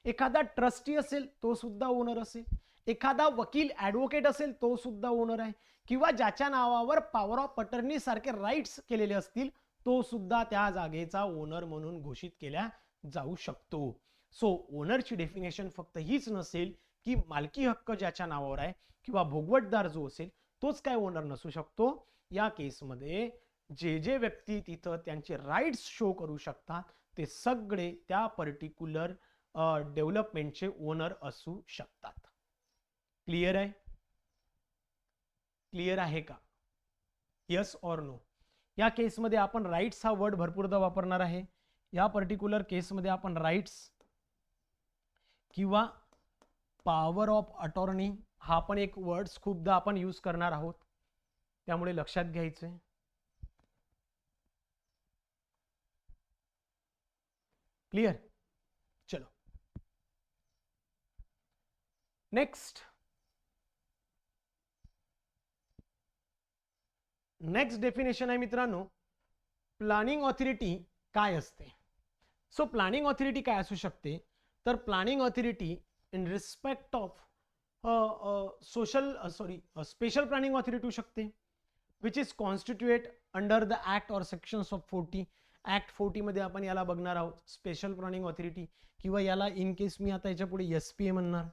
एखादा ट्रस्टी असेल तो सुद्धा ओनर असेल, एखादा वकील ऍडव्होकेट असेल तो सुद्धा ओनर आहे, किंवा ज्याच्या नावावर पॉवर ऑफ अटर्नी सारखे राईट्स केलेले असतील तो सुद्धा त्या जागेचा ओनर म्हणून घोषित केला जाऊ शकतो. सो ओनरची डेफिनेशन फक्त हीच नसेल की मालकी हक्क ज्याच्या नावावर आहे किंवा भोगवटदार जो असेल तोच काय ओनर नसू शकतो. या केसमध्ये जे व्यक्ती तिथं त्यांचे राईट्स शो करू शकतात ते सगळे त्या पर्टिक्युलर डेव्हलपमेंटचे ओनर असू शकतात. क्लिअर आहे? क्लिअर आहे का? Yes or no? या केसमध्ये आपण राईट्स हा वर्ड भरपूरदा वापरणार आहे. या पर्टिक्युलर केसमध्ये आपण राईट्स किंवा पॉवर ऑफ अटॉर्नी हा पण एक वर्ड्स खूपदा आपण यूज करणार आहोत, त्यामुळे लक्षात घ्यायचंय. क्लिअर? चलो नेक्स्ट डेफिनेशन आहे मित्रांनो, प्लॅनिंग ऑथॉरिटी काय असते. सो प्लॅनिंग ऑथॉरिटी काय असू शकते तर planning authority in respect of special planning authority होऊ शकते which is constitute under the act और सेक्शन्स ऑफ 40. ऍक्ट 40 मध्ये आपण याला बघणार आहोत स्पेशल प्लॅनिंग ऑथॉरिटी, किंवा याला इन केस मी आता याच्या पुढे SPA म्हणणार.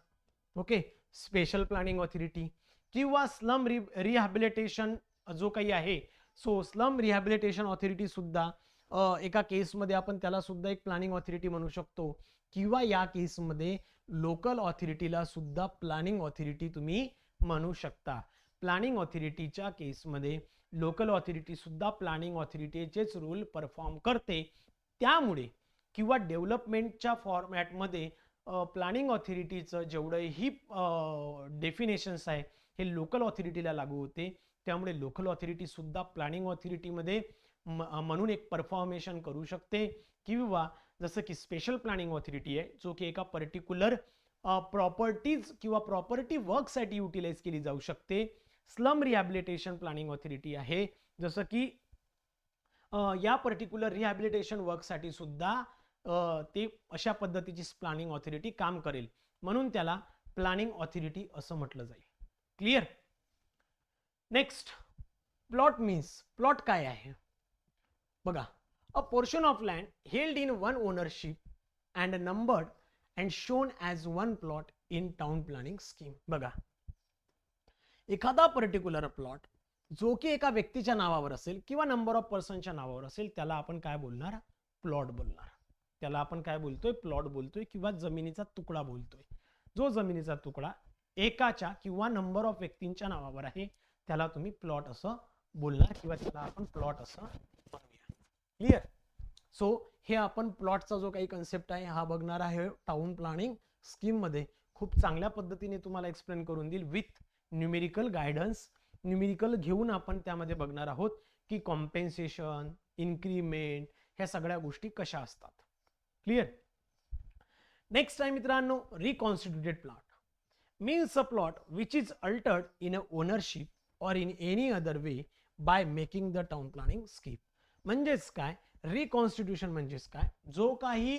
ओके, स्पेशल प्लॅनिंग ऑथॉरिटी किंवा स्लम रिहॅबिलिटेशन जो काही आहे. सो स्लम रिहॅबिलिटेशन ऑथॉरिटी सुद्धा एका केसमध्ये आपण त्याला सुद्धा एक प्लॅनिंग ऑथॉरिटी म्हणू शकतो, किंवा या केसमध्ये लोकल ऑथॉरिटीला सुद्धा प्लॅनिंग ऑथॉरिटी तुम्ही म्हणू शकता. प्लॅनिंग ऑथॉरिटीच्या केसमध्ये लोकल ऑथॉरिटी सुद्धा प्लॅनिंग ऑथॉरिटीचेच रोल परफॉर्म करते. त्यामुळे किंवा डेव्हलपमेंटच्या फॉर्मॅटमध्ये प्लॅनिंग ऑथॉरिटीचं जेवढंही डेफिनेशन्स आहे हे लोकल ऑथॉरिटीला लागू होते. त्यामुळे लोकल ऑथॉरिटी सुद्धा प्लॅनिंग ऑथॉरिटीमध्ये म्हणून एक परफॉर्मेशन करू शकते, किंवा जसं की स्पेशल प्लॅनिंग ऑथॉरिटी आहे जो की एका पर्टिक्युलर प्रॉपर्टीज किंवा प्रॉपर्टी वर्कसाठी युटिलाइज केली जाऊ शकते. स्लम रिहॅबिलिटेशन प्लॅनिंग ऑथॉरिटी आहे जसं की या पर्टिक्युलर रिहॅबिलिटेशन वर्कसाठी सुद्धा ते अशा पद्धतीची प्लॅनिंग ऑथॉरिटी काम करेल, म्हणून त्याला प्लॅनिंग ऑथॉरिटी असं म्हटलं जाईल. Clear? Next, plot means. Plot काय आहे बघा, अ portion of land held in one ownership and numbered and shown as one plot in town planning scheme. बघा, एखादा पर्टिक्युलर प्लॉट जो की एका व्यक्तीच्या नावावर असेल किंवा नंबर ऑफ पर्सनच्या नावावर असेल त्याला आपण काय बोलणार? प्लॉट बोलणार. त्याला आपण काय बोलतोय? प्लॉट बोलतोय, किंवा जमिनीचा तुकडा बोलतोय. जो जमिनीचा तुकडा एकाच्या किंवा नंबर ऑफ व्यक्तींच्या नावावर आहे त्याला तुम्ही प्लॉट असं बोलणार, किंवा त्याला आपण प्लॉट असं म्हणूया. क्लिअर? सो हे आपण प्लॉटचा जो काही कन्सेप्ट आहे हा बघणार आहे टाउन प्लॅनिंग स्कीम मध्ये. खूप चांगल्या पद्धतीने तुम्हाला एक्सप्लेन करून देईल विथ न्यूमेरिकल गायडन्स. न्यूमेरिकल घेऊन आपण त्यामध्ये बघणार आहोत की कॉम्पेन्सेशन, इन्क्रीमेंट ह्या सगळ्या गोष्टी कशा असतात. क्लिअर? नेक्स्ट आहे मित्रांनो, reconstituted plot means a plot which is Altered in a ownership or in any other way by making the town planning scheme. म्हणजेच काय? रिकॉन्स्टिट्यूशन म्हणजेच काय? जो काही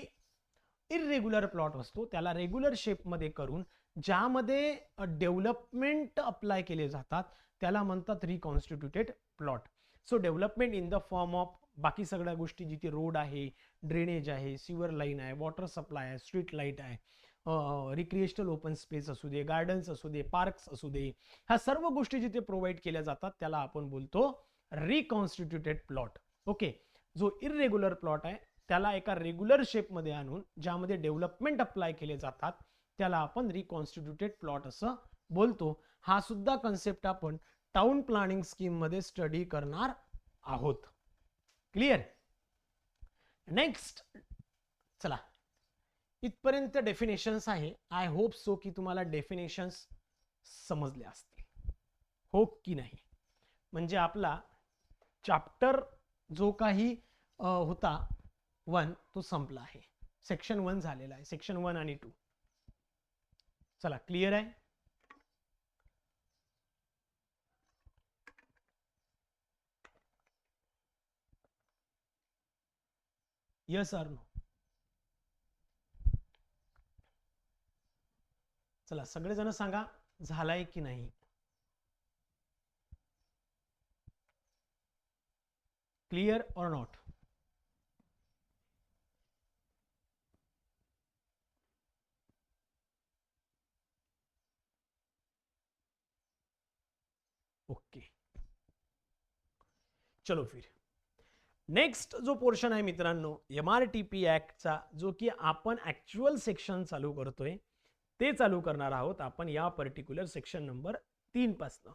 इरेग्युलर प्लॉट असतो त्याला रेग्युलर शेपमध्ये करून ज्यामध्ये डेव्हलपमेंट अप्लाय केले जातात त्याला म्हणतात reconstituted plot. So development in the form of बाकी सगळ्या गोष्टी जिथे रोड आहे, ड्रेनेज आहे, सिवर लाईन आहे, वॉटर सप्लाय आहे, स्ट्रीट लाईट आहे, रिक्रिएशनल ओपन स्पेस असू दे, गार्डन्स असू दे, पार्क्स असू दे, ह्या सर्व गोष्टी जिथे प्रोव्हाइड केल्या जातात त्याला आपण बोलतो रिकॉन्स्टिट्यूटेड प्लॉट. ओके, जो इरेग्युलर प्लॉट आहे त्याला एका रेग्युलर शेपमध्ये आणून ज्यामध्ये डेव्हलपमेंट अप्लाय केले जातात त्याला आपण रिकॉन्स्टिट्यूटेड प्लॉट असं बोलतो. हा सुद्धा कन्सेप्ट आपण टाउन प्लॅनिंग स्कीम मध्ये स्टडी करणार आहोत. क्लिअर? नेक्स्ट चला, इथपर्यंत डेफिनेशन्स आहे. आय होप सो की तुम्हाला डेफिनेशन्स समजले असतील, हो की नाही. म्हणजे आपला चॅप्टर जो काही होता 1 तो संपला आहे. सेक्शन 1 झालेला आहे, सेक्शन 1 आणि 2. चला, क्लिअर आहे. Yes or no? चला, सगळेजण सांगा झालाय की नाही. Clear or not? ओके, चलो फिर नेक्स्ट जो पोर्शन आहे मित्रांनो MRTP ऍक्टचा, जो की आपण ऍक्च्युअल सेक्शन चालू करतोय, ते चालू करणार आहोत आपण या पर्टिक्युलर सेक्शन नंबर 3 पासून.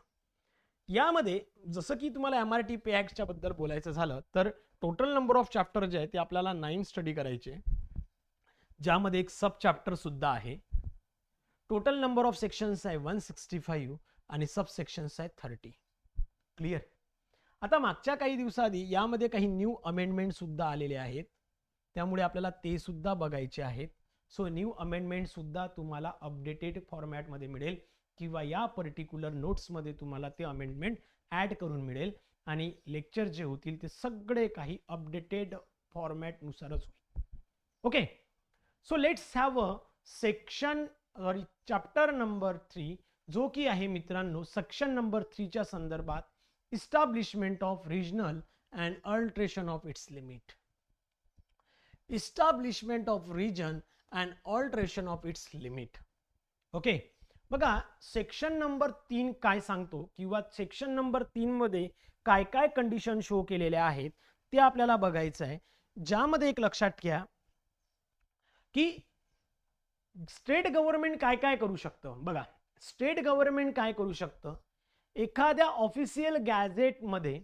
यामध्ये जसं की तुम्हाला MRTP ऍक्टच्या बद्दल बोलायचं झालं तर टोटल नंबर ऑफ चॅप्टर जे आहे ते आपल्याला 9 स्टडी करायचे, ज्यामध्ये एक सब चॅप्टर सुद्धा आहे. टोटल नंबर ऑफ सेक्शन्स आहे 165 आणि सब सेक्शन्स आहे 30. क्लिअर? आता मागच्या काही दिवसाआधी यामध्ये काही न्यू अमेंडमेंट सुद्धा आलेले आहेत, त्यामुळे आपल्याला ते सुद्धा बघायचे आहेत. सो न्यू अमेंडमेंट सुद्धा तुम्हाला अपडेटेड फॉर्मॅटमध्ये मिळेल किंवा या पर्टिक्युलर नोट्समध्ये तुम्हाला ते अमेंडमेंट ॲड करून मिळेल आणि लेक्चर जे होतील ते सगळे काही अपडेटेड फॉर्मॅटनुसारच होईल. Okay, so let's have a section chapter number 3, जो की आहे मित्रांनो सेक्शन नंबर 3 च्या संदर्भात establishment of regional and alteration of its limit. Establishment of region and alteration of its limit. Okay, बघा सेक्शन नंबर 3 काय सांगतो किंवा सेक्शन नंबर 3 मध्ये काय काय कंडिशन शो केलेल्या आहेत ते आपल्याला बघायचं आहे. ज्यामध्ये एक लक्षात घ्या की स्टेट गव्हर्नमेंट काय काय करू शकतं. बघा, स्टेट गव्हर्नमेंट काय करू शकतं, एखाद्या ऑफिशियल गॅझेटमध्ये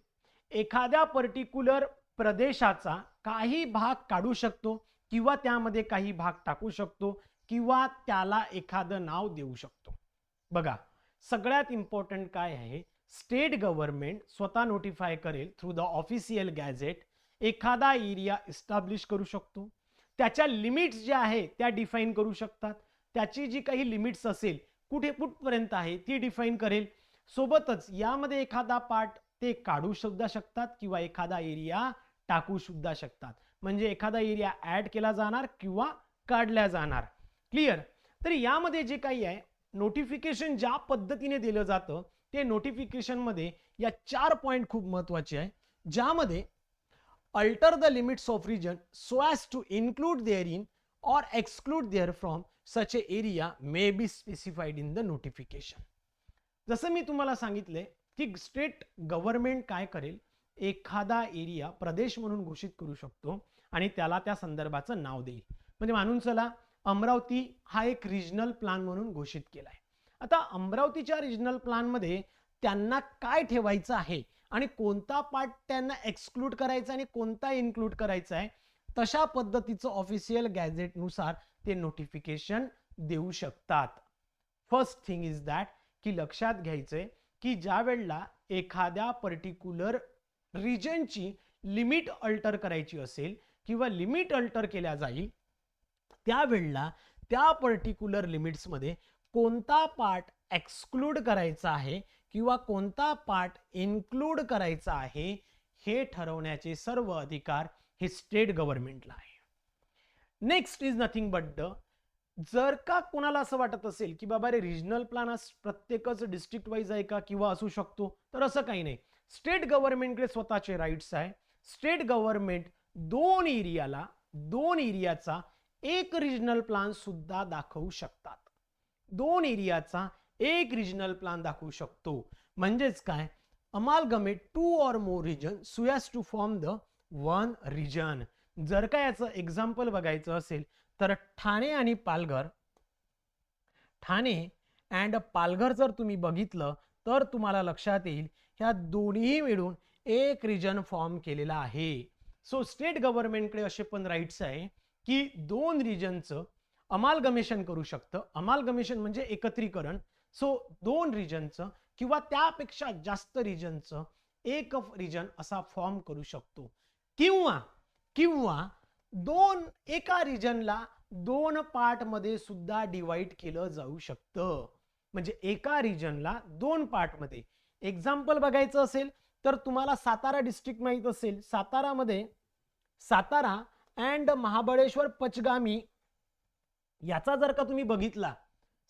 एखाद्या पर्टिक्युलर प्रदेशाचा काही भाग काढू शकतो किंवा त्यामध्ये काही भाग टाकू शकतो किंवा त्याला एखादं नाव देऊ शकतो. बघा, सगळ्यात इम्पॉर्टंट काय आहे, स्टेट गव्हर्नमेंट स्वतः नोटिफाय करेल थ्रू द ऑफिशियल गॅझेट, एखादा एरिया इस्टॅब्लिश करू शकतो, त्याच्या लिमिट्स ज्या आहे त्या डिफाईन करू शकतात, त्याची जी काही लिमिट्स असेल कुठे कुठपर्यंत आहे ती डिफाईन करेल. सोबतच यामध्ये एखादा पार्ट ते काढू सुद्धा शकतात किंवा एखादा एरिया टाकू सुद्धा शकतात. म्हणजे एखादा एरिया ऍड केला जाणार किंवा काढला जाणार. क्लिअर? तर यामध्ये जे काही आहे नोटिफिकेशन ज्या पद्धतीने दिलं जातं ते नोटिफिकेशन मध्ये या 4 पॉइंट खूप महत्त्वाचे आहे, ज्यामध्ये alter the limits of region so as to include therein or exclude there from such a area may be specified in the notification. जसं मी तुम्हाला सांगितले की स्टेट गव्हर्नमेंट काय करेल, एखादा एरिया प्रदेश म्हणून घोषित करू शकतो आणि त्याला त्या संदर्भाचं नाव देईल. म्हणजे मानून चला अमरावती हा एक रिजनल प्लॅन म्हणून घोषित केलाय. आता अमरावतीच्या रिजनल प्लॅन मध्ये त्यांना काय ठेवायचं आहे आणि कोणता पार्ट त्यांना एक्सक्लूड करायचा आणि कोणता इन्क्लूड करायचा आहे, तशा पद्धतीचं ऑफिशियल गॅझेट नुसार ते नोटिफिकेशन देऊ शकतात. फर्स्ट थिंग इज दॅट की लक्षात घ्यायचंय की ज्या वेळेला एखाद्या पर्टिक्युलर रिजनची लिमिट अल्टर करायची असेल किंवा लिमिट अल्टर केल्या जाईल, त्यावेळेला त्या पर्टिक्युलर लिमिट्स मध्ये कोणता पार्ट एक्सक्लूड करायचा आहे किंवा कोणता पार्ट इन्क्लूड करायचा आहे हे ठरवण्याचे सर्व अधिकार हे स्टेट गव्हर्नमेंटला आहे. Next is nothing but the, जर का कोणाला असं वाटत असेल की बाबा रे रिजनल प्लॅन प्रत्येकच डिस्ट्रिक्ट वाईज आहे का किंवा असू शकतो, तर असं काही नाही. स्टेट गव्हर्नमेंटकडे स्वतःचे राईट्स आहे. स्टेट गव्हर्नमेंट दोन एरियाचा एक रिजनल प्लॅन सुद्धा दाखवू शकतात. दोन एरियाचा एक रिजनल प्लॅन दाखवू शकतो. म्हणजेच काय, amalgamate 2 or more region so as to form the one region. जर का याचं एक्झाम्पल बघायचं असेल तर ठाणे आणि पालघर, ठाणे अँड पालघर जर तुम्ही बघितलं तर तुम्हाला लक्षात येईल ह्या दोन्ही मिळून एक रिजन फॉर्म केलेला आहे. सो स्टेट गव्हर्नमेंटकडे असे पण राईट्स आहे की 2 रिजनचं अमालगमेशन करू शकतं. अमालगमेशन म्हणजे एकत्रीकरण. सो 2 रिजनचं किंवा त्यापेक्षा जास्त रिजनचं एक रिजन असा फॉर्म करू शकतो. किंवा किंवा एका रिजनला 2 पार्ट मध्ये सुद्धा डिवाइड केलं जाऊ शकतं. म्हणजे एका रिजनला 2 पार्ट मध्ये. एक्झाम्पल बघायचं असेल तर तुम्हाला सातारा डिस्ट्रिक्ट माहित असेल. सातारामध्ये सातारा अँड महाबळेश्वर पचगामी याचा जर का तुम्ही बघितला,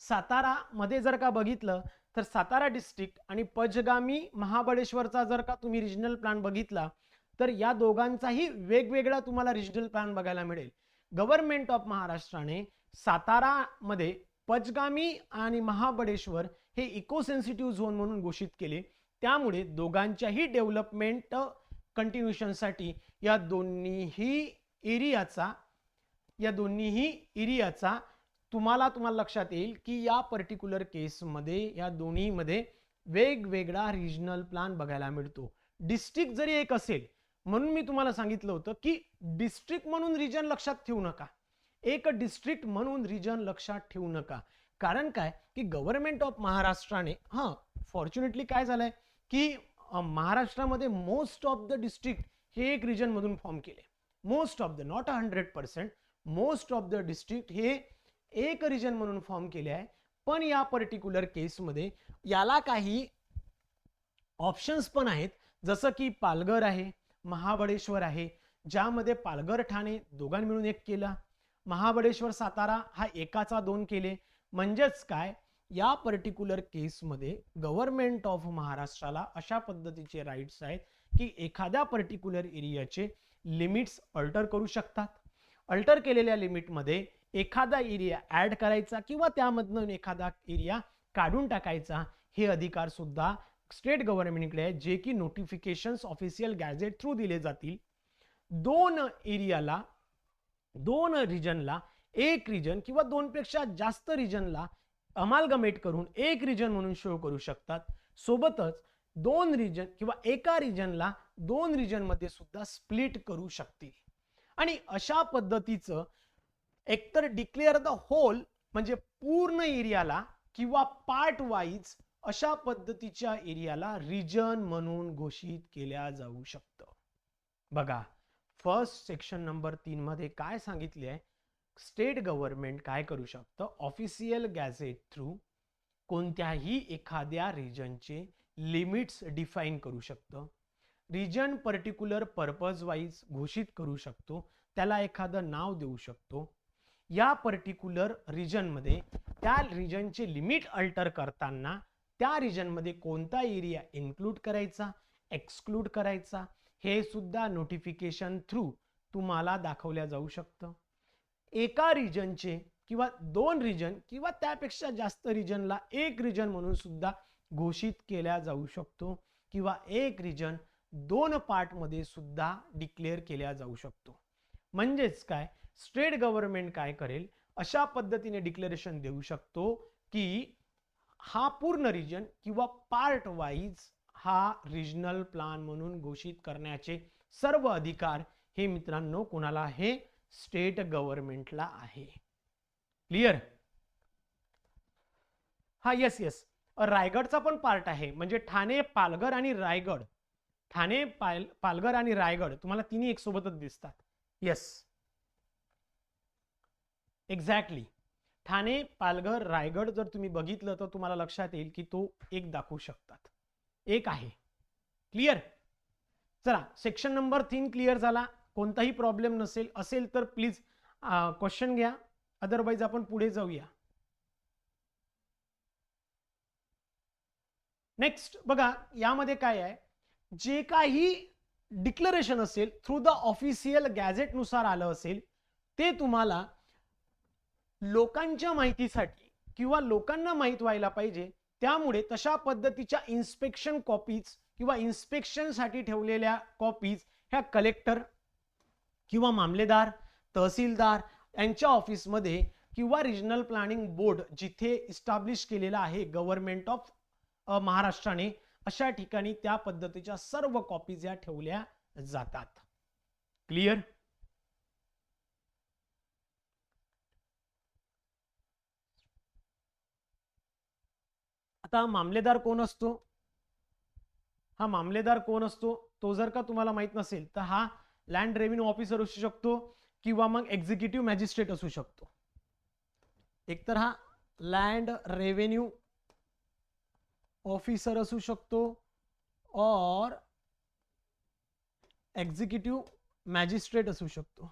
सातारा मध्ये जर का बघितलं तर सातारा डिस्ट्रिक्ट आणि पचगामी महाबळेश्वरचा जर का तुम्ही रिजनल प्लॅन बघितला तर या दोघांचाही वेगवेगळा तुम्हाला रिजनल प्लॅन बघायला मिळेल. गव्हर्नमेंट ऑफ महाराष्ट्राने सातारा मध्ये पचगामी आणि महाबळेश्वर हे इको सेन्सिटिव्ह झोन म्हणून घोषित केले. त्यामुळे दोघांच्याही डेव्हलपमेंट कंटिन्युएशनसाठी या दोन्ही एरियाचा तुम्हाला लक्षात येईल की या पर्टिक्युलर केसमध्ये या दोन्हीमध्ये वेगवेगळा रिजनल प्लॅन बघायला मिळतो. डिस्ट्रिक्ट जरी एक असेल म्हणून मी तुम्हाला सांगितलं होतं की डिस्ट्रिक्ट म्हणून रिजन लक्षात ठेवू नका. एक डिस्ट्रिक्ट म्हणून रिजन लक्षात ठेवू नका. कारण काय की गव्हर्नमेंट ऑफ महाराष्ट्राने फॉर्च्युनेटली काय झालंय की महाराष्ट्रामध्ये मोस्ट ऑफ द डिस्ट्रिक्ट हे एक रिजन मधून फॉर्म केले. Most of the, not 100%, most of the district हे एक रिजन म्हणून फॉर्म केले आहे. पण या पर्टिक्युलर केसमध्ये याला काही ऑप्शन्स पण आहेत. जसं की पालघर आहे, महाबळेश्वर आहे, ज्यामध्ये पालघर ठाणे दोघांनी मिळून एक केला. महाबळेश्वर सातारा हा एकाचा 2 केले. म्हणजेच काय, या पर्टिक्युलर केसमध्ये गव्हर्नमेंट ऑफ महाराष्ट्राला अशा पद्धतीचे राईट्स आहेत की एखाद्या पर्टिक्युलर एरियाचे लिमिट्स अल्टर करू शकतात. अल्टर केलेल्या लिमिटमध्ये एखादा एरिया ऍड करायचा किंवा त्यामधून एखादा एरिया काढून टाकायचा हे अधिकार सुद्धा स्टेट गव्हर्नमेंटकडे आहे, जे की नोटिफिकेशन्स ऑफिशियल गॅझेट थ्रू दिले जातील. 2 रिजनला एक रिजन किंवा 2 पेक्षा जास्त रिजनला अमालगमेट करून एक रिजन म्हणून शो करू शकतात. सोबतच 2 रिजन किंवा एका रिजनला 2 रिजन मध्ये सुद्धा स्प्लिट करू शकतील. आणि अशा पद्धतीचं एकतर डिक्लेअर द होल म्हणजे पूर्ण एरियाला किंवा पार्ट वाईज अशा पद्धतीच्या एरियाला रिजन म्हणून घोषित केल्या जाऊ शकतं. बघा, फर्स्ट सेक्शन नंबर 3 मध्ये काय सांगितले आहे, स्टेट गव्हर्नमेंट काय करू शकतं, ऑफिशियल गॅझेट थ्रू कोणत्याही एखाद्या रिजनचे लिमिट्स डिफाईन करू शकतं. रिजन पर्टिक्युलर पर्पज वाईज घोषित करू शकतो, त्याला एखादं नाव देऊ शकतो. या पर्टिक्युलर रिजनमध्ये त्या रिजनचे लिमिट अल्टर करताना त्या रिजनमध्ये कोणता एरिया इन्क्लूड करायचा, एक्सक्लूड करायचा हे सुद्धा नोटिफिकेशन थ्रू तुम्हाला दाखवल्या जाऊ शकतं. एका रिजनचे किंवा 2 रिजन किंवा त्यापेक्षा जास्त रिजनला एक रिजन म्हणून सुद्धा घोषित केल्या जाऊ शकतो किंवा एक रिजन 2 पार्ट मध्ये सुद्धा डिक्लेअर केल्या जाऊ शकतो. म्हणजेच काय, स्टेट गव्हर्नमेंट काय करेल, अशा पद्धतीने डिक्लेरेशन देऊ शकतो की हा पूर्ण रिजन किंवा पार्ट वाईज हा रिजनल प्लॅन म्हणून घोषित करण्याचे सर्व अधिकार हे मित्रांनो कोणाला आहे, स्टेट गव्हर्नमेंटला आहे. क्लियर? येस रायगडचा पण पार्ट आहे. म्हणजे ठाणे, पालघर आणि रायगड, ठाणे, पालघर आणि रायगड तुम्हाला तिन्ही एक सोबतच दिसतात. Yes, exactly. ठाणे, पालघर, रायगड जर तुम्ही बघितलं तर तुम्हाला लक्षात येईल की तो एक दाखवू शकतात, एक आहे. क्लियर? चला, सेक्शन नंबर 3 क्लिअर झाला. कोणताही प्रॉब्लेम असेल तर प्लीज क्वेश्चन घ्या, अदरवाइज आपण पुढे जाऊया. नेक्स्ट बघा, यामध्ये काय आहे, जे काही डिक्लेरेशन असेल थ्रू द ऑफिशियल गॅझेट नुसार आलं असेल ते तुम्हाला लोकांच्या माहितीसाठी किंवा लोकांना माहित व्हायला पाहिजे. त्यामुळे तशा पद्धतीच्या इन्स्पेक्शन कॉपीज किंवा इन्स्पेक्शन साठी ठेवलेल्या कॉपीज ह्या कलेक्टर किंवा मामलेदार, तहसीलदार यांच्या ऑफिसमध्ये किंवा रिजनल प्लॅनिंग बोर्ड जिथे इस्टॅब्लिश केलेला आहे गव्हर्नमेंट ऑफ महाराष्ट्राने, अशा ठिकाणी त्या पद्धतीच्या सर्व कॉपीज या ठेवल्या जातात. क्लिअर? आता मामलेदार कोण असतो? हा मामलेदार कोण असतो तो जर का तुम्हाला माहित नसेल तर हा लँड रेव्हेन्यू ऑफिसर असू शकतो किंवा मग एक्झिक्युटिव्ह मॅजिस्ट्रेट असू शकतो. एकतर हा लँड रेव्हेन्यू ऑफिसर असू शकतो और एक्झिक्युटिव्ह मॅजिस्ट्रेट असू शकतो.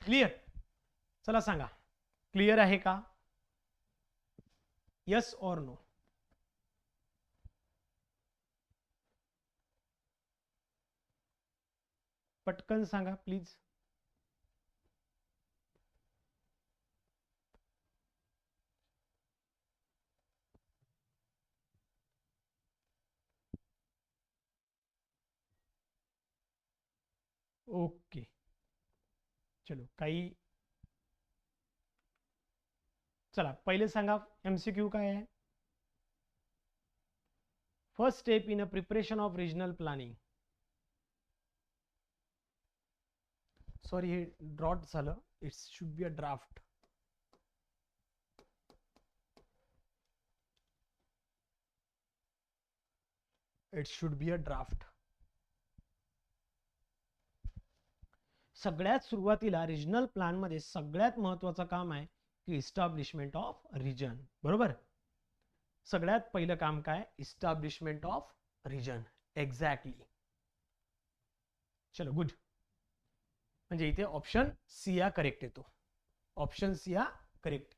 क्लिअर? चला सांगा, क्लिअर आहे का? यस और नो? पटकन सांगा प्लीज. ओके, चलो काही चला पहिले सांगा MCQ काय आहे. First step in a preparation of regional planning. Sorry हे ड्रॉट झालं, it should be a draft. It should be a draft. सगळ्यात सुरुवातीला रिजनल प्लॅन मध्ये सगळ्यात महत्वाचं काम आहे की इस्टॅब्लिशमेंट ऑफ रिजन. बरोबर? सगळ्यात पहिलं काम काय? Establishment of region. एक्झॅक्टली. चलो गुड. म्हणजे इथे ऑप्शन सी हा करेक्ट येतो. ऑप्शन सी हा correct.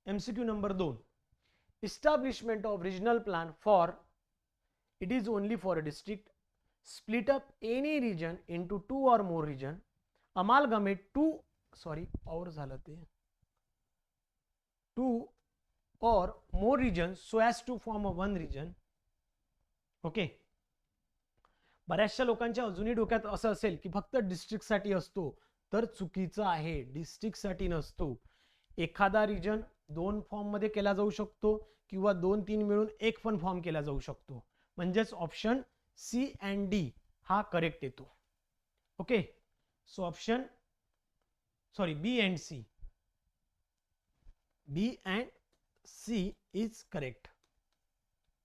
MCQ number 2. Establishment of regional plan for it is only for a district. Split up any region into 2 or more region. Amalgamate 2 or more regions so as to form a one region. Okay. बऱ्याचशा लोकांच्या अजूनही डोक्यात असं असेल की फक्त district साठी असतो, तर चुकीचं आहे. डिस्ट्रिक्ट साठी नसतो. एखादा रिजन 2 फॉर्म मध्ये केला जाऊ शकतो किंवा 2-3 मिळून एक पण फॉर्म केला जाऊ शकतो. म्हणजेच ऑप्शन सी अँड डी हा करेक्ट येतो. Okay. So option B and C. B and C is correct.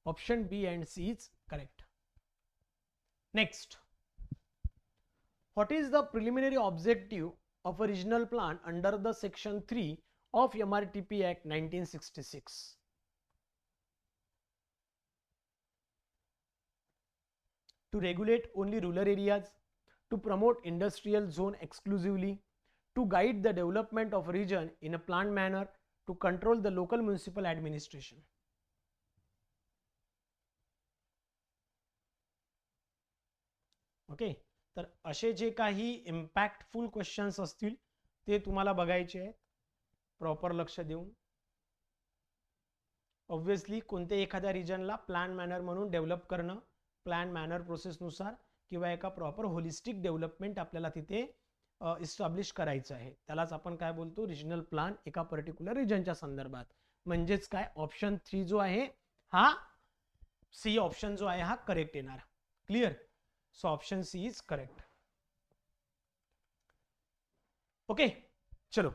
Option B and C is correct. Next, what is the preliminary objective of a regional plan under the section 3 of MRTP Act 1966? To regulate only rural areas, to promote industrial zone exclusively, to guide the development of a region in a planned manner, to control the local municipal administration. Okay. तर असे जे काही impactful questions असतील ते तुम्हाला बघायचे आहेत proper लक्ष देऊन. ऑब्व्हियसली कोणत्या एखाद्या रिजनला प्लॅन मॅनर म्हणून डेव्हलप करणं, प्लॅन मॅनर प्रोसेसनुसार किंवा एका प्रॉपर होलिस्टिक डेव्हलपमेंट आपल्याला तिथे इस्टॅब्लिश करायचं आहे. त्यालाच आपण काय बोलतो? रिजनल प्लॅन एका पर्टिक्युलर रिजनच्या संदर्भात. म्हणजेच काय? ऑप्शन 3 जो आहे हा सी ऑप्शन जो आहे हा करेक्ट येणार. Clear? So option C is correct. Okay. चलो,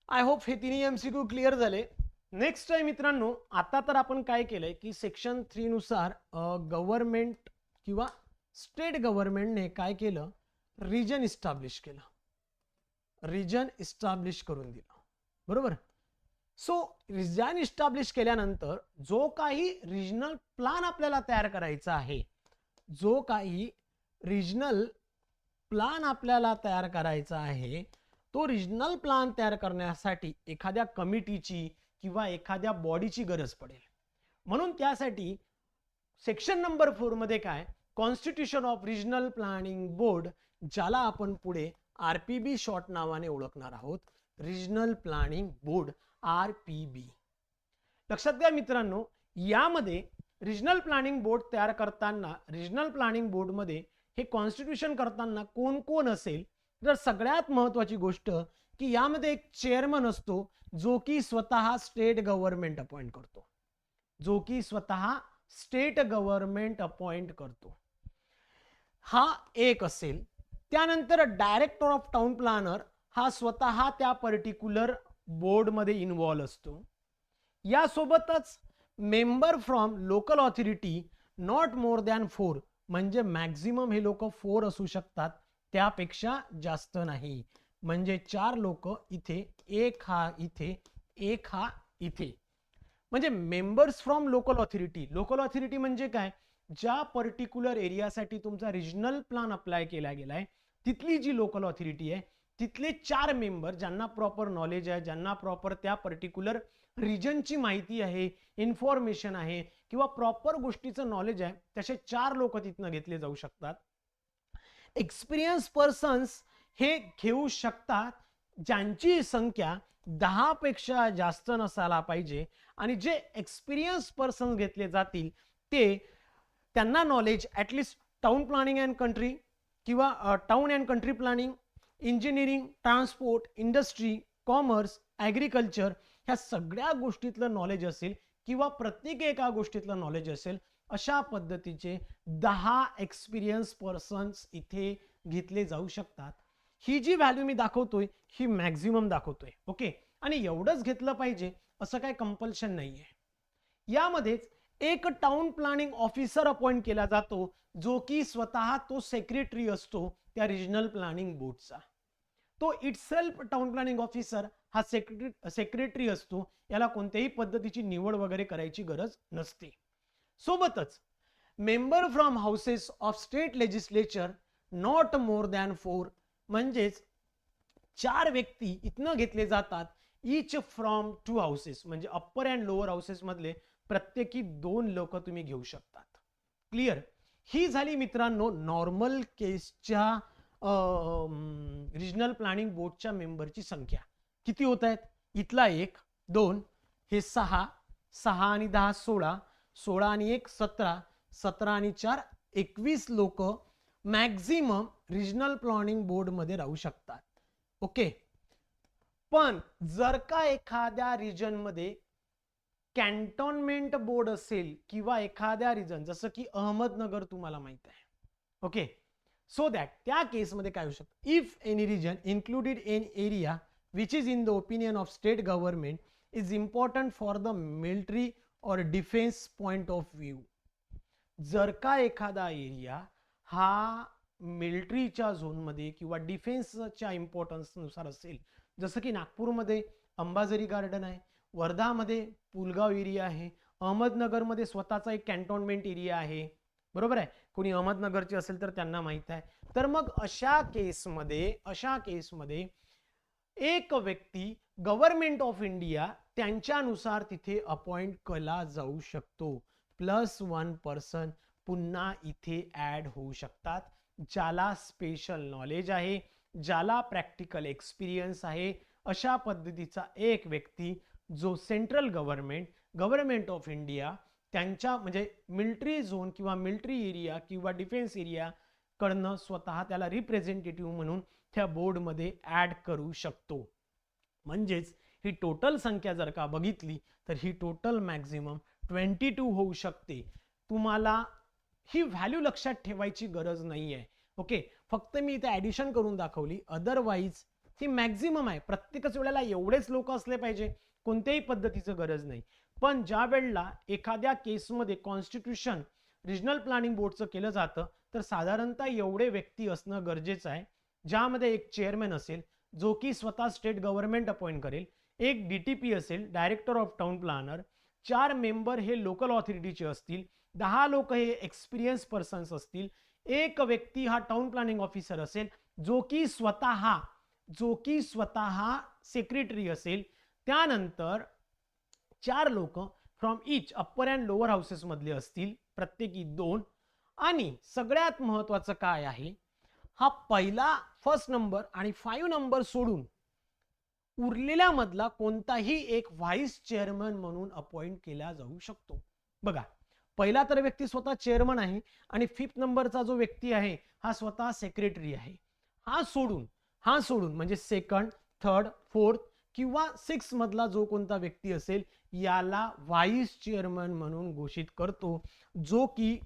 आय होप हे तिन्ही MCQ क्लिअर झाले. नेक्स्ट आहे मित्रांनो, आता तर आपण काय केलंय की सेक्शन 3 नुसार गव्हर्नमेंट किंवा स्टेट गव्हर्नमेंटने काय केलं? रिजन इस्टॅब्लिश केलं. रिजन इस्टॅब्लिश करून दिलं. बरोबर? सो रिजन इस्टॅब्लिश केल्यानंतर जो काही रिजनल प्लॅन आपल्याला तयार करायचा आहे, जो काही रिजनल प्लॅन आपल्याला तयार करायचा आहे, तो रिजनल प्लॅन तयार करण्यासाठी एखाद्या कमिटीची किंवा एखाद्या बॉडीची गरज पडेल. म्हणून त्यासाठी सेक्शन नंबर 4 मध्ये काय? Constitution of regional planning board, ज्याला आपण पुढे RPB शॉर्ट नावाने ओळखणार आहोत. Regional planning board, RPB. लक्षात घ्या मित्रांनो, यामध्ये रिजनल प्लॅनिंग बोर्ड तयार करताना, रिजनल प्लॅनिंग बोर्ड मध्ये हे कॉन्स्टिट्यूशन करताना कोण कोण असेल? तर सगळ्यात महत्वाची गोष्ट की यामध्ये एक चेअरमन असतो जो की स्वतः स्टेट गव्हर्नमेंट अपॉइंट करतो. जो की स्वतः स्टेट गव्हर्नमेंट अपॉइंट करतो. हा एक असेल. त्यानंतर डायरेक्टर ऑफ टाउन प्लॅनर हा स्वतः त्या पर्टिक्युलर बोर्डमध्ये इन्व्हॉल्व असतो. यासोबतच member from local authority not more than 4, म्हणजे मॅक्झिमम हे लोक 4 असू शकतात, त्यापेक्षा जास्त नाही. म्हणजे 4 लोक इथे, एक हा इथे, एक हा इथे. म्हणजे members from local authority. Local authority म्हणजे काय? ज्या पर्टिक्युलर एरियासाठी तुमचा रिजनल प्लॅन अप्लाय केला गेलाय तिथली जी लोकल ऑथॉरिटी आहे तिथले 4 मेंबर ज्यांना प्रॉपर नॉलेज आहे, ज्यांना प्रॉपर त्या पर्टिक्युलर रिजनची माहिती आहे, इन्फॉर्मेशन आहे किंवा प्रॉपर गोष्टीचं नॉलेज आहे, तसे 4 लोक तिथनं घेतले जाऊ शकतात. एक्सपिरियन्स पर्सन्स हे घेऊ शकतात ज्यांची संख्या 10 पेक्षा जास्त नसायला पाहिजे. आणि जे एक्सपिरियन्स पर्सन घेतले जातील ते त्यांना knowledge at least town planning and country किंवा town and country planning, engineering, transport, industry, commerce, agriculture ह्या सगळ्या गोष्टीतलं नॉलेज असेल किंवा प्रत्येक एका गोष्टीतलं नॉलेज असेल, अशा पद्धतीचे 10 एक्सपिरियन्स पर्सन्स इथे घेतले जाऊ शकतात. ही जी व्हॅल्यू मी दाखवतोय ही मॅक्झिमम दाखवतोय. ओके. आणि एवढंच घेतलं पाहिजे असं काही कंपल्शन नाहीये. यामध्येच एक टाउन प्लॅनिंग ऑफिसर अपॉइंट केला जातो, जो की स्वतः तो सेक्रेटरी असतो त्या रिजनल प्लॅनिंग बोर्डचा. तो इटसेल्फ टाउन प्लॅनिंग ऑफिसर हा सेक्रेटरी असतो. याला कोणत्याही पद्धतीची निवड वगैरे करायची गरज नसते. सोबतच member from houses of state legislature not more than 4, म्हणजेच 4 व्यक्ती इथनं घेतले जातात. इच फ्रॉम 2 हाऊसेस, म्हणजे अप्पर अँड लोअर हाऊसेस मधले प्रत्येकी 2 लोक तुम्ही घेऊ शकतात. क्लिअर? ही झाली मित्रांनो नॉर्मल केसच्या रिजनल प्लॅनिंग बोर्डच्या मेंबरची संख्या. किती होत आहेत? इथला 1, 2, हे 6, 6 आणि 10 16, 16 आणि 1 17, 17 आणि 4 21 लोक मॅक्झिमम रिजनल प्लॅनिंग बोर्ड मध्ये राहू शकतात. ओके. पण जर का एखाद्या रिजन मध्ये कॅन्टोन्मेंट बोर्ड असेल किंवा एखाद्या रिजन जसं की अहमदनगर तुम्हाला माहित आहे. ओके. सो दॅट त्या केसमध्ये काय होऊ शकतं? If any region included in area which is in the opinion of state government is important for the military और डिफेन्स पॉइंट ऑफ व्ह्यू. जर का एखादा एरिया हा मिलिटरीच्या झोनमध्ये किंवा डिफेन्सच्या इम्पॉर्टन्सनुसार असेल, जसं की नागपूरमध्ये अंबाझरी गार्डन आहे, वर्धामध्ये पुलगाव एरिया आहे, अहमदनगरमध्ये स्वतःचा एक कॅन्टोन्मेंट एरिया आहे, बरोबर आहे. कोणी अहमदनगरचे असेल तर त्यांना माहित आहे. तर मग अशा केसमध्ये एक व्यक्ती गव्हर्नमेंट ऑफ इंडिया त्यांच्यानुसार तिथे अपॉइंट केला जाऊ शकतो. +1 पर्सन पुन्हा इथे ऍड होऊ शकतात, ज्याला स्पेशल नॉलेज आहे, ज्याला प्रॅक्टिकल एक्सपिरियन्स आहे. अशा पद्धतीचा एक व्यक्ती जो सेंट्रल गव्हर्नमेंट ऑफ इंडिया त्यांच्या म्हणजे मिलिटरी झोन किंवा मिलिटरी एरिया किंवा डिफेन्स एरिया कडनं स्वतः त्याला रिप्रेझेंटेटिव्ह म्हणून त्या बोर्डमध्ये ऍड करू शकतो. म्हणजेच ही टोटल संख्या जर का बघितली तर ही टोटल मॅक्झिमम 22 होऊ शकते. तुम्हाला ही व्हॅल्यू लक्षात ठेवायची गरज नाहीये. ओके. फक्त मी इथे ऍडिशन करून दाखवली, अदरवाईज ही मॅक्झिमम आहे. प्रत्येकच वेळेला एवढेच लोक असले पाहिजे कोणत्याही पद्धतीचं गरज नाही. पण ज्या वेळेला एखाद्या केसमध्ये कॉन्स्टिट्यूशन रिजनल प्लॅनिंग बोर्डचं केलं जातं तर साधारणतः एवढे व्यक्ती असणं गरजेचं आहे, ज्यामध्ये एक चेअरमॅन असेल जो की स्वतः स्टेट गव्हर्नमेंट अपॉइंट करेल, एक डीटीपी असेल director of town planner, 4 member हे लोकल ऑथॉरिटीचे असतील, 10 लोक हे एक्सपिरियन्स पर्सन्स असतील, एक व्यक्ती हा टाउन प्लॅनिंग ऑफिसर असेल जो की स्वतः सेक्रेटरी असेल. त्यानंतर 4 लोक from each upper and lower houses मधले असतील, प्रत्येकी 2. आणि सगळ्यात महत्वाचं काय आहे, हा पहिला फर्स्ट नंबर आणि 5 नंबर सोडून उरलेल्या मधला कोणताही एक व्हाईस चेअरमन म्हणून अपॉइंट केला जाऊ शकतो. बघा, पहिला तर व्यक्ती स्वतः चेअरमन आहे आणि 5th नंबरचा जो व्यक्ती आहे हा स्वतः सेक्रेटरी आहे. हा सोडून म्हणजे सेकंड, थर्ड, फोर्थ, किंवा 6 मधला जो कोणता व्यक्ती असेल याला व्हाईस चेअरमन म्हणून घोषित करतो, जो की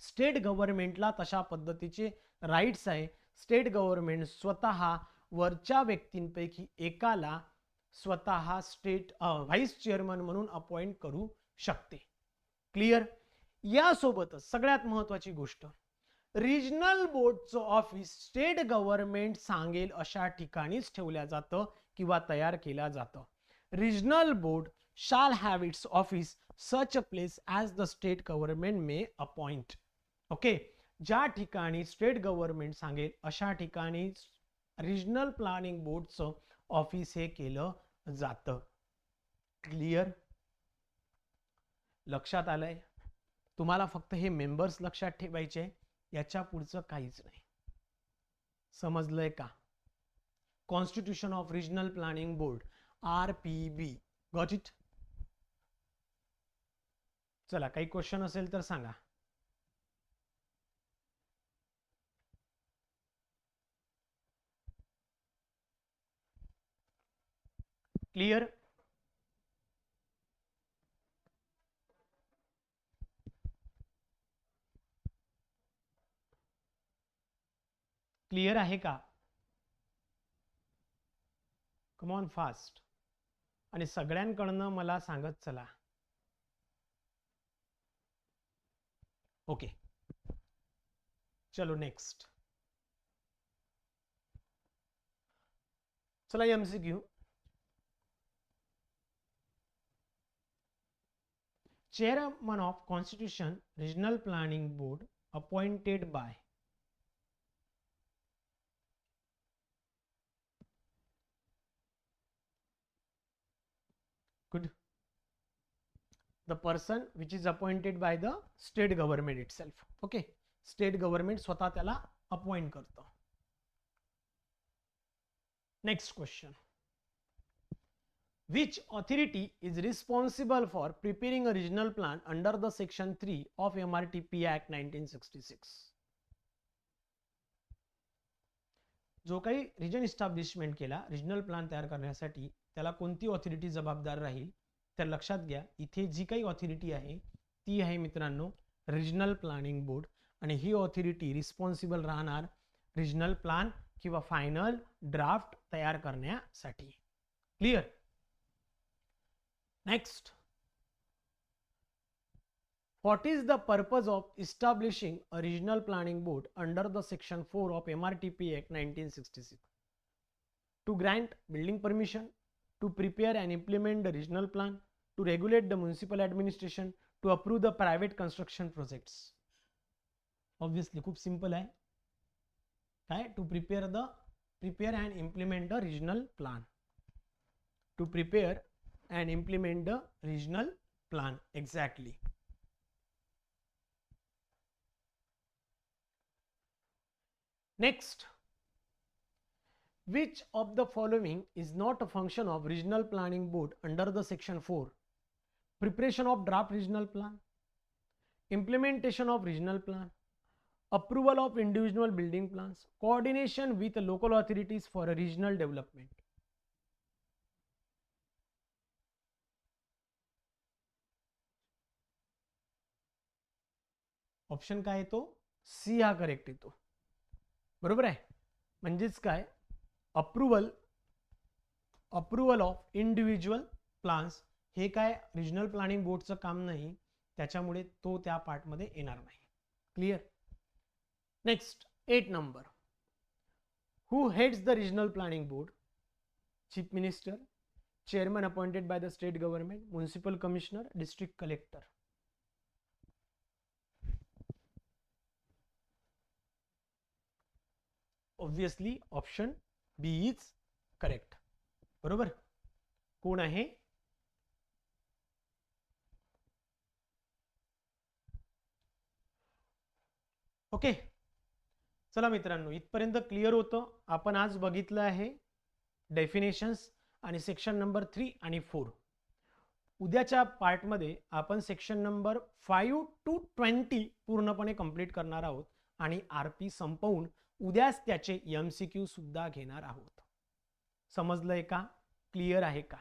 स्टेट गव्हर्नमेंटला तशा पद्धतीचे राईट्स आहे. स्टेट गव्हर्नमेंट स्वतः वरच्या व्यक्तींपैकी एकाला स्वतः स्टेट व्हाईस चेअरमन म्हणून अपॉइंट करू शकते. क्लिअर. यासोबतच सगळ्यात महत्वाची गोष्ट, रिजनल बोर्डचं ऑफिस स्टेट गव्हर्नमेंट सांगेल अशा ठिकाणीच ठेवल्या जातं किंवा तयार केल्या जातं. Regional board shall have its office such a place as the state government may appoint. Okay. ज्या ठिकाणी स्टेट गव्हर्नमेंट सांगेल अशा ठिकाणी रिजनल प्लॅनिंग बोर्डचं ऑफिस हे केलं जातं. क्लिअर. लक्षात आलंय. तुम्हाला फक्त हे मेंबर्स लक्षात ठेवायचे, याच्या पुढचं काहीच नाही. समजलंय का? Constitution of regional planning board, RPB. Got it? चला, काही क्वेश्चन असेल तर सांगा. क्लिअर. क्लिअर आहे का? Come on fast. आणि सगळ्यांकडनं मला सांगत चला. ओके, चलो नेक्स्ट. चला MCQ. Chairman of Constitution Regional Planning Board appointed by good the person which is appointed by the state government itself. Okay, state government स्वतः त्याला अपॉइंट करतो. Next question. Which authority is responsible for preparing a regional plan under the section 3 of MRTP Act 1966? जो काही region establishment केला regional plan तयार करण्यासाठी, त्याला कोणती ऑथॉरिटी जबाबदार राहील? तर लक्षात घ्या, इथे जी काही ऑथॉरिटी आहे ती आहे मित्रांनो रिजनल प्लॅनिंग बोर्ड. आणि ही ऑथॉरिटी रिस्पॉन्सिबल राहणार रिजनल प्लॅन किंवा फायनल ड्राफ्ट तयार करण्यासाठी. Clear. Next. What is the purpose of establishing a regional planning board under the section 4 of MRTP Act 1966? To grant building permission, to prepare and implement the regional plan, to regulate the municipal administration, to approve the private construction projects. Obviously खूप simple आहे. काय? To prepare and implement the regional plan. To prepare and implement the regional plan. Exactly. Next. Which of the following is not a function of regional planning board under the section 4? Preparation of draft regional plan, implementation of regional plan, approval of individual building plans, coordination with local authorities for a regional development. Option काय येतो? C हा correct येतो. बरोबर आहे. म्हणजेच काय? Approval of individual plans हे काय रिजनल प्लॅनिंग बोर्डचं काम नाही, त्याच्यामुळे तो त्या पार्टमध्ये येणार नाही. Clear. Next 8 number. Who heads the regional planning board? Chief minister, chairman appointed by the state government, municipal commissioner, district collector. Obviously option B is correct. बरोबर. कोण आहे? ओके. चला मित्रांनो, इथपर्यंत क्लिअर होतं. आपण आज बघितलं आहे डेफिनेशन्स आणि सेक्शन नंबर 3 आणि 4. उद्याच्या पार्टमध्ये आपण सेक्शन नंबर 5 to 20 पूर्णपणे कंप्लीट करणार आहोत आणि RP संपवून उद्याच त्याचे MCQ सुद्धा घेणार आहोत. समजलंय का? क्लिअर आहे का?